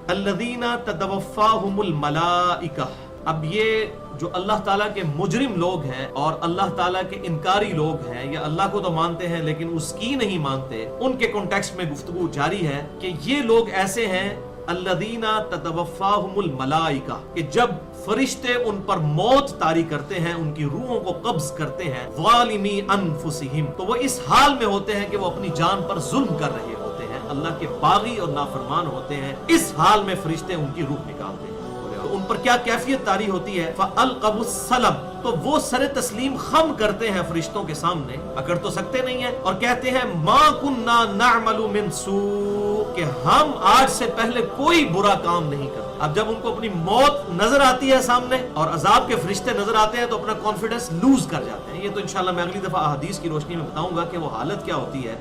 الذین تتوفاہم الملائکہ، اب یہ جو اللہ تعالیٰ کے مجرم لوگ ہیں اور اللہ تعالیٰ کے انکاری لوگ ہیں، یا اللہ کو تو مانتے ہیں لیکن اس کی نہیں مانتے، ان کے کنٹیکسٹ میں گفتگو جاری ہے کہ یہ لوگ ایسے ہیں الذین تتوفاہم الملائکہ، کہ جب فرشتے ان پر موت طاری کرتے ہیں، ان کی روحوں کو قبض کرتے ہیں، ظالمی انفسہم، تو وہ اس حال میں ہوتے ہیں کہ وہ اپنی جان پر ظلم کر رہے ہوتے ہیں، اللہ کے باغی اور نافرمان ہوتے ہیں، اس حال میں فرشتے ان کی روح نکالتے ہیں، تو ان پر کیا کیفیت طاری ہوتی ہے؟ فَأَلْقَوُا السَّلَمَ، تو وہ سر تسلیم خم کرتے ہیں فرشتوں کے سامنے، اکڑ تو سکتے نہیں ہیں، اور کہتے ہیں مَا كُنَّا نَعْمَلُ مِن سُوءٍ، کہ ہم آج سے پہلے کوئی برا کام نہیں کرتے۔ اب جب ان کو اپنی موت نظر آتی ہے سامنے اور عذاب کے فرشتے نظر آتے ہیں تو اپنا کانفیڈنس لوز کر جاتے ہیں۔ یہ تو انشاءاللہ میں اگلی دفعہ احادیث کی روشنی میں بتاؤں گا کہ وہ حالت کیا ہوتی ہے۔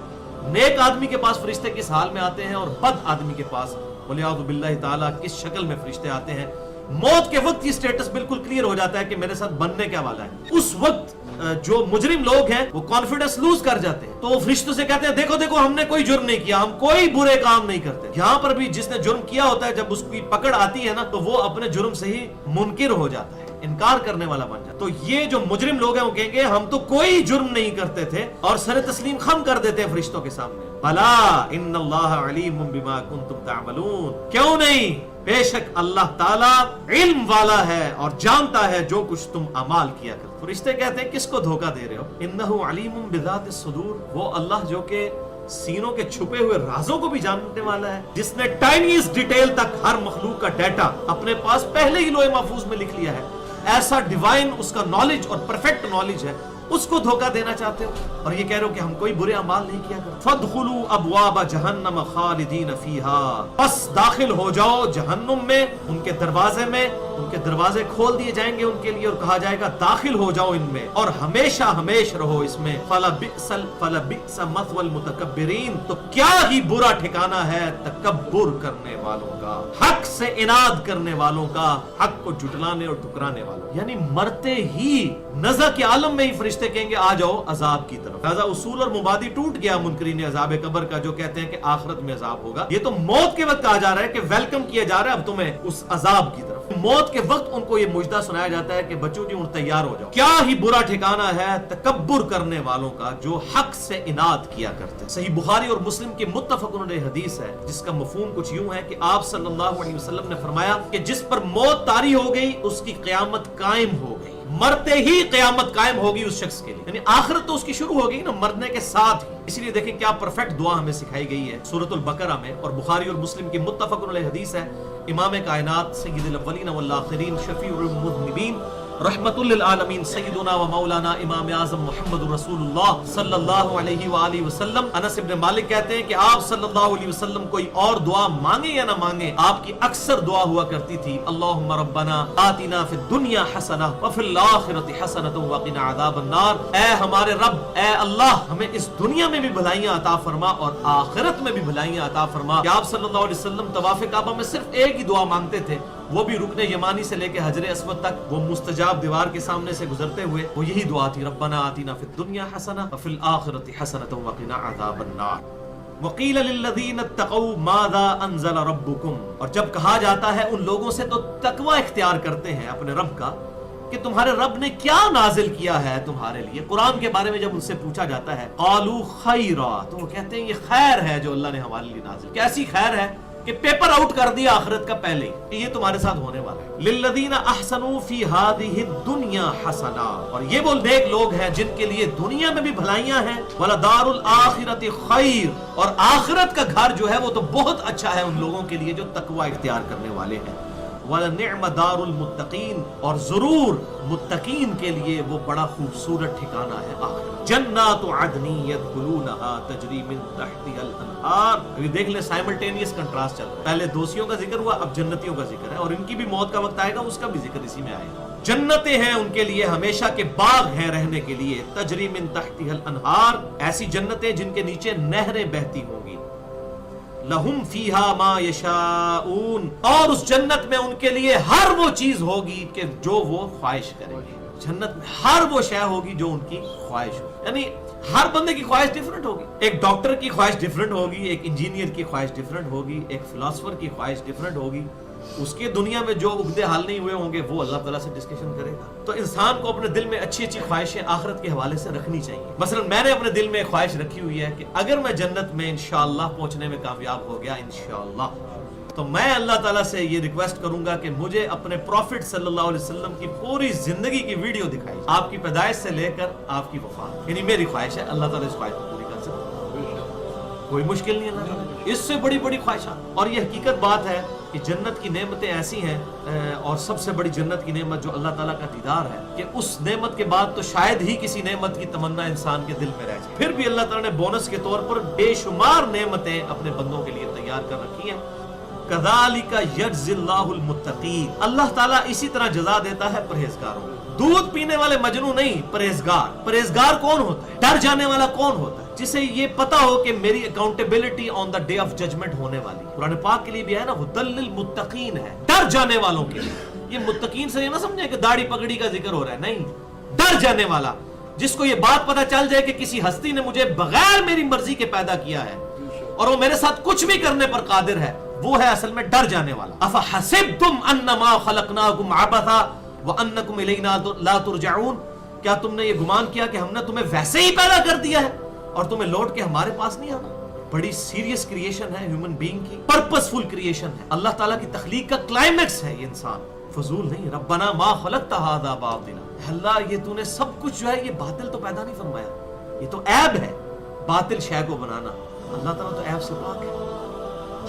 نیک آدمی کے پاس فرشتے کس حال میں آتے ہیں اور بد آدمی کے پاس ولیعوذ باللہ تعالیٰ کس شکل میں فرشتے آتے ہیں۔ موت کے وقت یہ سٹیٹس بالکل کلیئر ہو جاتا ہے کہ میرے ساتھ بننے کیا والا ہے۔ اس وقت جو مجرم لوگ ہیں وہ کانفیڈنس لوز کر جاتے ہیں، تو وہ فرشتوں سے کہتے ہیں دیکھو دیکھو ہم نے کوئی جرم نہیں کیا، ہم کوئی برے کام نہیں کرتے۔ یہاں پر بھی جس نے جرم کیا ہوتا ہے جب اس کی پکڑ آتی ہے نا تو وہ اپنے جرم سے ہی منکر ہو جاتا ہے، انکار کرنے والا بن جاتا ہے۔ تو یہ جو مجرم لوگ ہیں وہ کہیں گے ہم تو کوئی جرم نہیں کرتے تھے، اور سر تسلیم خم کر دیتے ہیں فرشتوں کے سامنے۔ بلا ان اللہ علیم بما کنتم تعملون، کیوں نہیں، بے شک اللہ تعالیٰ علم والا ہے اور جانتا ہے جو کچھ تم اعمال کیا کرتے۔ فرشتے کہتے ہیں کس کو دھوکہ دے رہے ہو؟ انہ علیم بذات الصدور، وہ اللہ جو کہ سینوں کے چھپے ہوئے رازوں کو بھی جاننے والا ہے، جس نے ٹائنیسٹ ڈیٹیل تک ہر مخلوق کا ڈیٹا اپنے پاس پہلے ہی لوح محفوظ میں لکھ لیا ہے۔ ایسا ڈیوائن اس کا نالج اور پرفیکٹ نالج ہے، اس کو دھوکہ دینا چاہتے ہو اور یہ کہہ رہے ہو کہ ہم کوئی برے اعمال نہیں کیا کرتے۔ فَادْخُلُوا أَبْوَابَ جَهَنَّمَ خَالِدِينَ فِيهَا، پس داخل ہو جاؤ جہنم میں، ان کے دروازے میں، ان کے دروازے کھول دیے جائیں گے ان کے لیے اور کہا جائے گا داخل ہو جاؤ ان میں اور ہمیشہ ہمیش رہو اس میں۔ فَلَبِئْسَ مَثْوَى الْمُتَكَبِّرِينَ، تو کیا ہی برا ٹھکانہ ہے تکبر کرنے والوں کا، حق سے اناد کرنے والوں کا، حق کو جھٹلانے اور ٹھکرانے والوں۔ یعنی مرتے ہی نزع کے عالم میں ہی فرشتے کہیں گے آ جاؤ عذاب کی طرف۔ لہذا اصول اور مبادی ٹوٹ گیا منکرین عذاب قبر کا، جو کہتے ہیں کہ آخرت میں عذاب ہوگا۔ یہ تو موت کے وقت کہا جا رہا ہے کہ ویلکم کیا جا رہا ہے اب تمہیں اس عذاب کی طرف۔ موت کے وقت ان کو یہ مجدہ سنایا جاتا ہے کہ بچوں جی تیار ہو جاؤ، کیا ہی برا ٹھکانہ ہے تکبر کرنے والوں کا جو حق سے اناد کیا کرتے۔ صحیح بخاری اور مسلم کی متفق علیہ حدیث ہے جس کا مفہوم کچھ یوں ہے کہ آپ صلی اللہ علیہ وسلم نے فرمایا کہ جس پر موت طاری ہو گئی اس کی قیامت قائم ہو گئی، مرتے ہی قیامت قائم ہوگی اس شخص کے لیے، یعنی آخرت تو اس کی شروع ہوگی نا مرنے کے ساتھ ہی۔ اسی لیے دیکھیں کیا پرفیکٹ دعا ہمیں سکھائی گئی ہے سورۃ البقرہ میں، اور بخاری اور مسلم کی متفق علیہ حدیث ہے۔ امام کائنات سید الاولین والآخرین شفیع المذنبین رحمت للعالمین سیدنا و مولانا امام اعظم محمد رسول اللہ صلی اللہ علیہ وآلہ وسلم، انس بن مالک کہتے ہیں کہ آپ صلی اللہ علیہ وسلم کوئی اور دعا مانگے یا نہ مانگے، آپ کی اکثر دعا ہوا کرتی تھی اللہم ربنا آتنا فی الدنیا حسنہ وفی الآخرۃ حسنۃ وقنا عذاب النار، اے ہمارے رب، اے اللہ ہمیں اس دنیا میں بھی بھلائیاں عطا فرما اور آخرت میں بھی بھلائیاں عطا فرما۔ کہ آپ صلی اللہ علیہ وسلم طواف کعبہ میں صرف ایک ہی دعا مانگتے تھے، وہ بھی رکن یمانی سے لے کے حجر اسود تک، وہ مستجاب دیوار کے سامنے سے گزرتے ہوئے وہ یہی دعا تھی ربنا آتنا فی الدنیا حسنہ وفی الآخرۃ حسنۃ وقنا عذاب النار۔ وقیل للذین اتقوا ماذا انزل ربکم، اور جب کہا جاتا ہے ان لوگوں سے تو تقوی اختیار کرتے ہیں اپنے رب کا کہ تمہارے رب نے کیا نازل کیا ہے تمہارے لیے، قرآن کے بارے میں جب ان سے پوچھا جاتا ہے قالوا خیرا، تو وہ کہتے ہیں یہ خیر ہے جو اللہ نے ہمارے لیے نازل، کیسی خیر ہے کہ پیپر آؤٹ کر دیا آخرت کا پہلے کہ یہ تمہارے ساتھ ہونے والا ہے۔ للذین احسنوا فی هذه الدنیا حسنہ، اور یہ وہ نیک لوگ ہیں جن کے لیے دنیا میں بھی بھلائیاں ہیں، ولدار الآخرۃ خیر، اور آخرت کا گھر جو ہے وہ تو بہت اچھا ہے ان لوگوں کے لیے جو تقوی اختیار کرنے والے ہیں۔ وَلَنِعْمَ دَارُ الْمُتَّقِينَ، اور ضرور متقین کے لیے وہ بڑا خوبصورت ٹھکانہ ہے آخرت۔ جنات عدن يدخلونها تجری من تحتها الانہار، ابھی دیکھ لیں سائملٹینیس کنٹراسٹ چل رہا ہے، پہلے دوسریوں کا ذکر ہوا اب جنتیوں کا ذکر ہے، اور ان کی بھی موت کا وقت آئے گا اس کا بھی ذکر اسی میں آئے گا۔ جنتیں ہیں ان کے لیے ہمیشہ کے باغ ہیں رہنے کے لیے، تجری من تحتها الانہار، ایسی جنتیں جن کے نیچے نہریں بہتی ہوں گی۔ لہم فیہا ما یشاؤون، اور اس جنت میں ان کے لیے ہر وہ چیز ہوگی کہ جو وہ خواہش کریں گے، جنت میں ہر وہ شے ہوگی جو ان کی خواہش ہوگی۔ یعنی ہر بندے کی خواہش ڈیفرنٹ ہوگی. ایک ڈاکٹر کی خواہش ڈیفرنٹ ہوگی, ایک انجینئر کی خواہش ڈیفرنٹ ہوگی, ایک فلاسفر کی خواہش ڈیفرنٹ ہوگی. اس کے دنیا میں جو عقدے حل نہیں ہوئے ہوں گے وہ اللہ تعالیٰ سے ڈسکشن کرے گا. تو انسان کو اپنے دل میں اچھی اچھی خواہشیں آخرت کے حوالے سے رکھنی چاہیے. مثلا میں نے اپنے دل میں ایک خواہش رکھی ہوئی ہے کہ اگر میں جنت میں انشاءاللہ پہنچنے میں کامیاب ہو گیا انشاءاللہ, تو میں اللہ تعالیٰ سے یہ ریکویسٹ کروں گا کہ مجھے اپنے پروفٹ صلی اللہ علیہ وسلم کی پوری زندگی کی ویڈیو دکھائی, آپ کی پیدائش سے لے کر آپ کی وفات. یعنی میری خواہش ہے, اللہ تعالیٰ اس خواہش کو پوری کر سکتا, کوئی مشکل نہیں ہے اللہ. اس سے بڑی بڑی خواہشات. اور یہ حقیقت بات ہے کہ جنت کی نعمتیں ایسی ہیں, اور سب سے بڑی جنت کی نعمت جو اللہ تعالیٰ کا دیدار ہے, کہ اس نعمت کے بعد تو شاید ہی کسی نعمت کی تمنا انسان کے دل میں رہ جائے. پھر بھی اللہ تعالیٰ نے بونس کے طور پر بے شمار نعمتیں اپنے بندوں کے لیے تیار کر رکھی ہیں. کذالک یجزی اللہ المتقین, اللہ تعالیٰ اسی طرح جزا دیتا ہے پرہیزگاروں کو. دودھ پینے والے مجنو نہیں, پرہیزگار. پرہیزگار کون ہوتا ہے؟ ڈر جانے والا کون ہوتا ہے؟ جسے یہ پتا ہو کہ میری accountability on the day of judgement ہونے والی. قرآن پاک کے لیے بھی ہے نا, ہدی للمتقین ہے, ڈر جانے والوں کے لیے. یہ متقین سے یہ نہ سمجھے کہ داڑھی پگڑی کا ذکر ہو رہا ہے, نہیں, ڈر جانے والا, جس کو یہ بات پتا چل جائے کہ کسی ہستی نے مجھے بغیر میری مرضی کے پیدا کیا ہے اور وہ میرے ساتھ کچھ بھی کرنے پر قادر ہے, وہ ہے اصل میں ڈر جانے والا. افحسبتم انما خلقناکم عبثا وانکم الینا لا ترجعون, کیا تم نے یہ گمان کیا کہ ہم نے تمہیں ویسے ہی پیدا کر دیا ہے اور تمہیں لوٹ کے ہمارے پاس نہیں آنا؟ بڑی سیریس کریشن ہے ہیومن بینگ کی, پرپسفل کریشن ہے. اللہ تعالیٰ کی تخلیق کا کلائمیکس ہے یہ انسان, فضول نہیں. ربنا ما خلقت ھذا باطلا, اللہ یہ تو نے سب کچھ جو ہے یہ باطل تو پیدا نہیں فرمایا, یہ تو عیب ہے باطل شے کو بنانا. اللہ تعالیٰ تو عیب سے پاک ہے.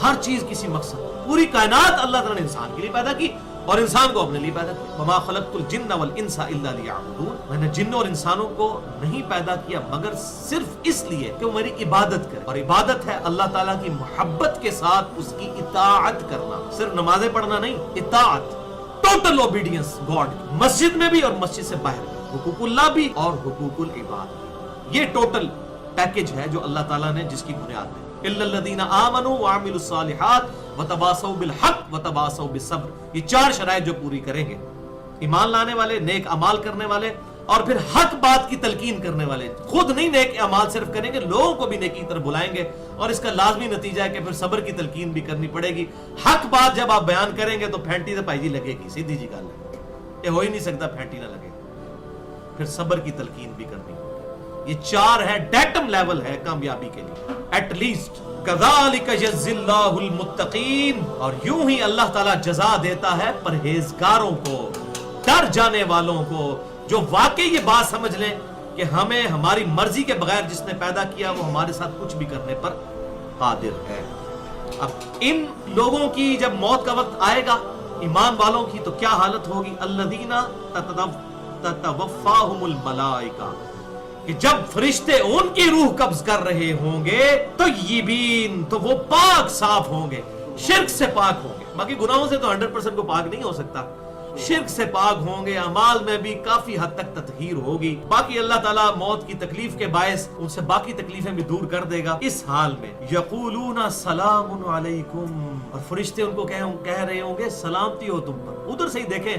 ہر چیز کسی مقصد, پوری کائنات اللہ تعالیٰ نے انسان کے لیے پیدا کی اور انسان کو اپنے لیے پیدا کیا. وما خلقت الجن والانس الا لیعبدون, میں نے جنوں اور انسانوں کو نہیں پیدا کیا مگر صرف اس لیے کہ وہ میری عبادت کرے. اور عبادت ہے اللہ تعالیٰ کی محبت کے ساتھ اس کی اطاعت کرنا, صرف نمازیں پڑھنا نہیں, اطاعت, ٹوٹل اوبیڈینس گاڈ, مسجد میں بھی اور مسجد سے باہر بھی, حقوق اللہ بھی اور حقوق العباد. یہ ٹوٹل پیکج ہے جو اللہ تعالیٰ نے جس کی بنیاد میں الا الذین آمنوا وعملوا الصالحات وتواصوا بالحق وتواصوا بالصبر, یہ چار شرائط جو پوری کریں گے, ایمان لانے والے, نیک اعمال کرنے والے, اور پھر حق بات کی تلقین کرنے والے. خود نہیں نیک اعمال صرف کریں گے, لوگوں کو بھی نیکی کی طرف بلائیں گے, اور اس کا لازمی نتیجہ ہے کہ پھر صبر کی تلقین بھی کرنی پڑے گی. حق بات جب آپ بیان کریں گے تو پھینٹی سے پائی جی لگے گی, سیدھی جی گل ہے, یہ ہو ہی نہیں سکتا پھینٹی نہ لگے. پھر صبر کی تلقین بھی کرنی ہوگی. یہ چار ہے, ڈیٹم لیول ہے کامیابی کے لیے ایٹ لیسٹ. کذالک یجزی اللہ المتقین, اور یوں ہی اللہ تعالیٰ جزا دیتا ہے پرہیزگاروں کو, ڈر جانے والوں کو, جو واقعی یہ بات سمجھ لیں کہ ہمیں ہماری مرضی کے بغیر جس نے پیدا کیا وہ ہمارے ساتھ کچھ بھی کرنے پر قادر ہے. اب ان لوگوں کی جب موت کا وقت آئے گا, ایمان والوں کی, تو کیا حالت ہوگی؟ الذین تتوفاہم الملائکہ, کہ جب فرشتے ان کی روح قبض کر رہے ہوں گے تو یبین, تو وہ پاک صاف ہوں گے, شرک سے پاک ہوں گے. باقی گناہوں سے تو 100% کو پاک نہیں ہو سکتا, شرک سے پاک ہوں گے, اعمال میں بھی کافی حد تک تطہیر ہوگی. باقی اللہ تعالیٰ موت کی تکلیف کے باعث ان سے باقی تکلیفیں بھی دور کر دے گا. اس حال میں یقولون سلام علیکم, اور فرشتے ان کو کہہ رہے ہوں گے سلامتی ہو تم پر. ادھر سے ہی دیکھیں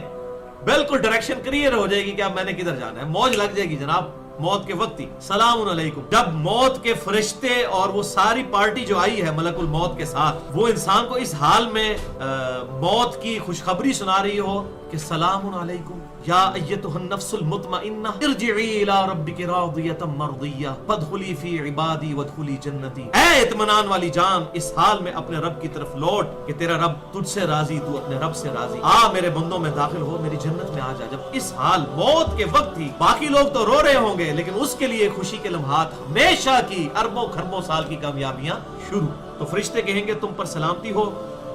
بالکل ڈائریکشن کلیئر ہو جائے گی کہ اب میں نے کدھر جانا ہے, موج لگ جائے گی جناب موت کے وقت ہی. سلام علیکم. جب موت کے فرشتے اور وہ ساری پارٹی جو آئی ہے ملک الموت کے ساتھ, وہ انسان کو اس حال میں موت کی خوشخبری سنا رہی ہو کہ سلام علیکم یا ایتھا النفس المطمئنہ ارجعی الی ربک راضیۃ مرضیہ فادخلی فی عبادی وادخلی جنتی. اے اطمینان والی جان, اس حال میں اپنے رب کی طرف لوٹ کہ تیرا رب تجھ سے راضی, تو اپنے رب سے راضی, آ میرے بندوں میں داخل ہو, میری جنت میں آ جا. جب اس حال موت کے وقت ہی باقی لوگ تو رو رہے ہوں گے, لیکن اس کے لیے خوشی کے لمحات ہمیشہ کی اربوں خربوں سال کی کامیابیاں شروع. تو فرشتے کہیں گے تم پر سلامتی ہو,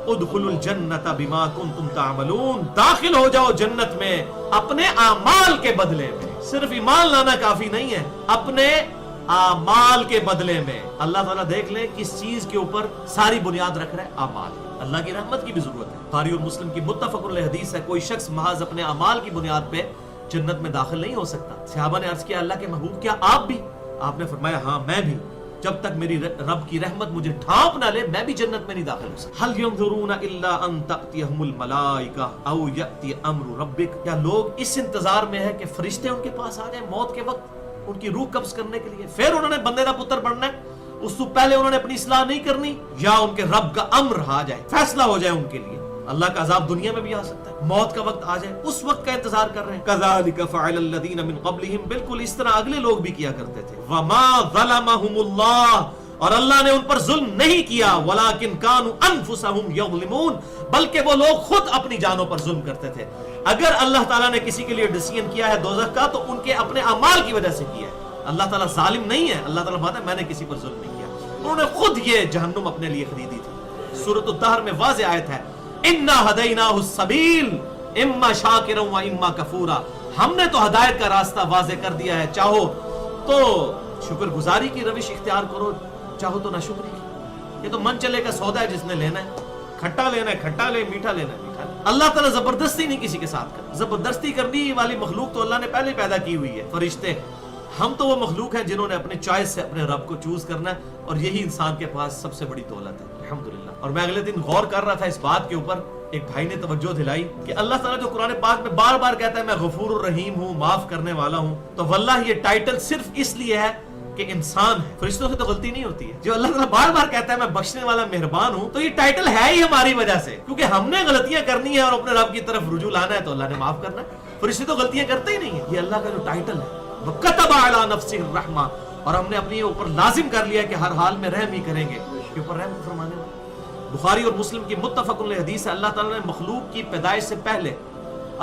ادخلوا الجنت بما کنتم تعملون, داخل ہو جاؤ جنت میں اپنے اعمال کے بدلے میں. صرف ایمان لانا کافی نہیں ہے, اپنے اعمال کے بدلے میں. اللہ تعالیٰ دیکھ لیں کس چیز کے اوپر ساری بنیاد رکھ رہا ہے, اعمال. اللہ کی رحمت کی بھی ضرورت ہے. بخاری اور مسلم کی متفق علیہ حدیث ہے, کوئی شخص محض اپنے اعمال کی بنیاد پہ جنت میں داخل نہیں ہو سکتا. صحابہ نے عرض کیا اللہ کے محبوب کیا آپ بھی؟ آپ نے فرمایا ہاں میں بھی, جب تک میری رب کی رحمت مجھے ڈھانپ نہ لے میں بھی جنت میں نہیں داخل ہو سکتا. هل ينظرون الا ان تأتيهم الملائکہ او یأتی امر ربک, کیا لوگ اس انتظار میں ہے کہ فرشتے ان کے پاس آ جائیں موت کے وقت, ان کی روح قبض کرنے کے لیے، پھر انہوں نے بندے دا پتر بننا ہے، اس سے پہلے انہوں نے اپنی اصلاح نہیں کرنی، یا ان کے رب کا امر آ جائے، فیصلہ ہو جائے ان کے لیے، اللہ کا عذاب دنیا میں بھی آ سکتا ہے، موت کا وقت آ جائے، اس وقت کا انتظار کر رہے ہیں۔ کذالک فعل الذین من قبلہم، بالکل اس طرح اگلے لوگ بھی کیا کرتے تھے۔ وما ظلمہم اللہ، اور اللہ نے ان پر ظلم نہیں کیا، ولکن کانوا انفسہم یظلمون، بلکہ وہ لوگ خود اپنی جانوں پر ظلم کرتے تھے۔ اگر اللہ تعالیٰ نے کسی کے لیے ڈیسیژن کیا ہے دوزخ کا تو ان کے اپنے اعمال کی وجہ سے کیا ہے، اللہ تعالیٰ ظالم نہیں ہے، اللہ تعالیٰ بات ہے میں نے کسی پر ظلم نہیں کیا، انہوں نے خود یہ جہنم اپنے لیے خریدی تھی۔ سورۃ الدہر میں واضح آیت ہے، انا ہدیناہ السبیل اما شاکرا و اما کفورا، ہم نے تو ہدایت کا راستہ واضح کر دیا ہے، چاہو تو شکر گزاری کی روش اختیار کرو، چاہو تو ناشکری کی، یہ تو من چلے کا سودا ہے، جس نے لینا ہے کھٹا لینا ہے کھٹا لے، میٹھا لینا ہے میٹھا لے۔ اللہ تعالیٰ زبردستی نہیں کسی کے ساتھ کرتا، زبردستی کرنی والی مخلوق تو اللہ نے پہلے پیدا کی ہوئی ہے، فرشتے، ہم تو وہ مخلوق ہیں جنہوں نے اپنے چوائس سے اپنے رب کو چوز کرنا ہے، اور یہی انسان کے پاس سب سے بڑی دولت ہے، الحمدللہ۔ اور میں اگلے دن غور کر رہا تھا اس بات کے اوپر، ایک بھائی نے توجہ دلائی کہ اللہ تعالیٰ جو قرآن پاک میں بار بار کہتا ہے میں غفور الرحیم ہوں، معاف کرنے والا ہوں، تو واللہ یہ ٹائٹل صرف اس لیے ہے کہ انسان ہے، فرشتوں سے تو غلطی نہیں ہوتی ہے۔ جو اللہ تعالیٰ بار بار کہتا ہے میں بخشنے والا مہربان ہوں، تو یہ ٹائٹل ہے ہی ہماری وجہ سے، کیونکہ ہم نے غلطیاں کرنی ہے اور اپنے رب کی طرف رجوع لانا ہے تو اللہ نے معاف کرنا ہے۔ فرشتے تو غلطیاں کرتے ہی نہیں ہیں، یہ اللہ کا جو ٹائٹل ہے، وَكَتَبَ عَلَى نَفْسِهِ الرَّحْمَةَ، اور ہم نے اپنی اوپر لازم کر لیا کہ ہر حال میں رحم ہی کریں گے، اس کے اوپر رحم فرمانے والے۔ بخاری اور مسلم کی متفق علیہ حدیث ہے، اللہ تعالیٰ نے مخلوق کی پیدائش سے پہلے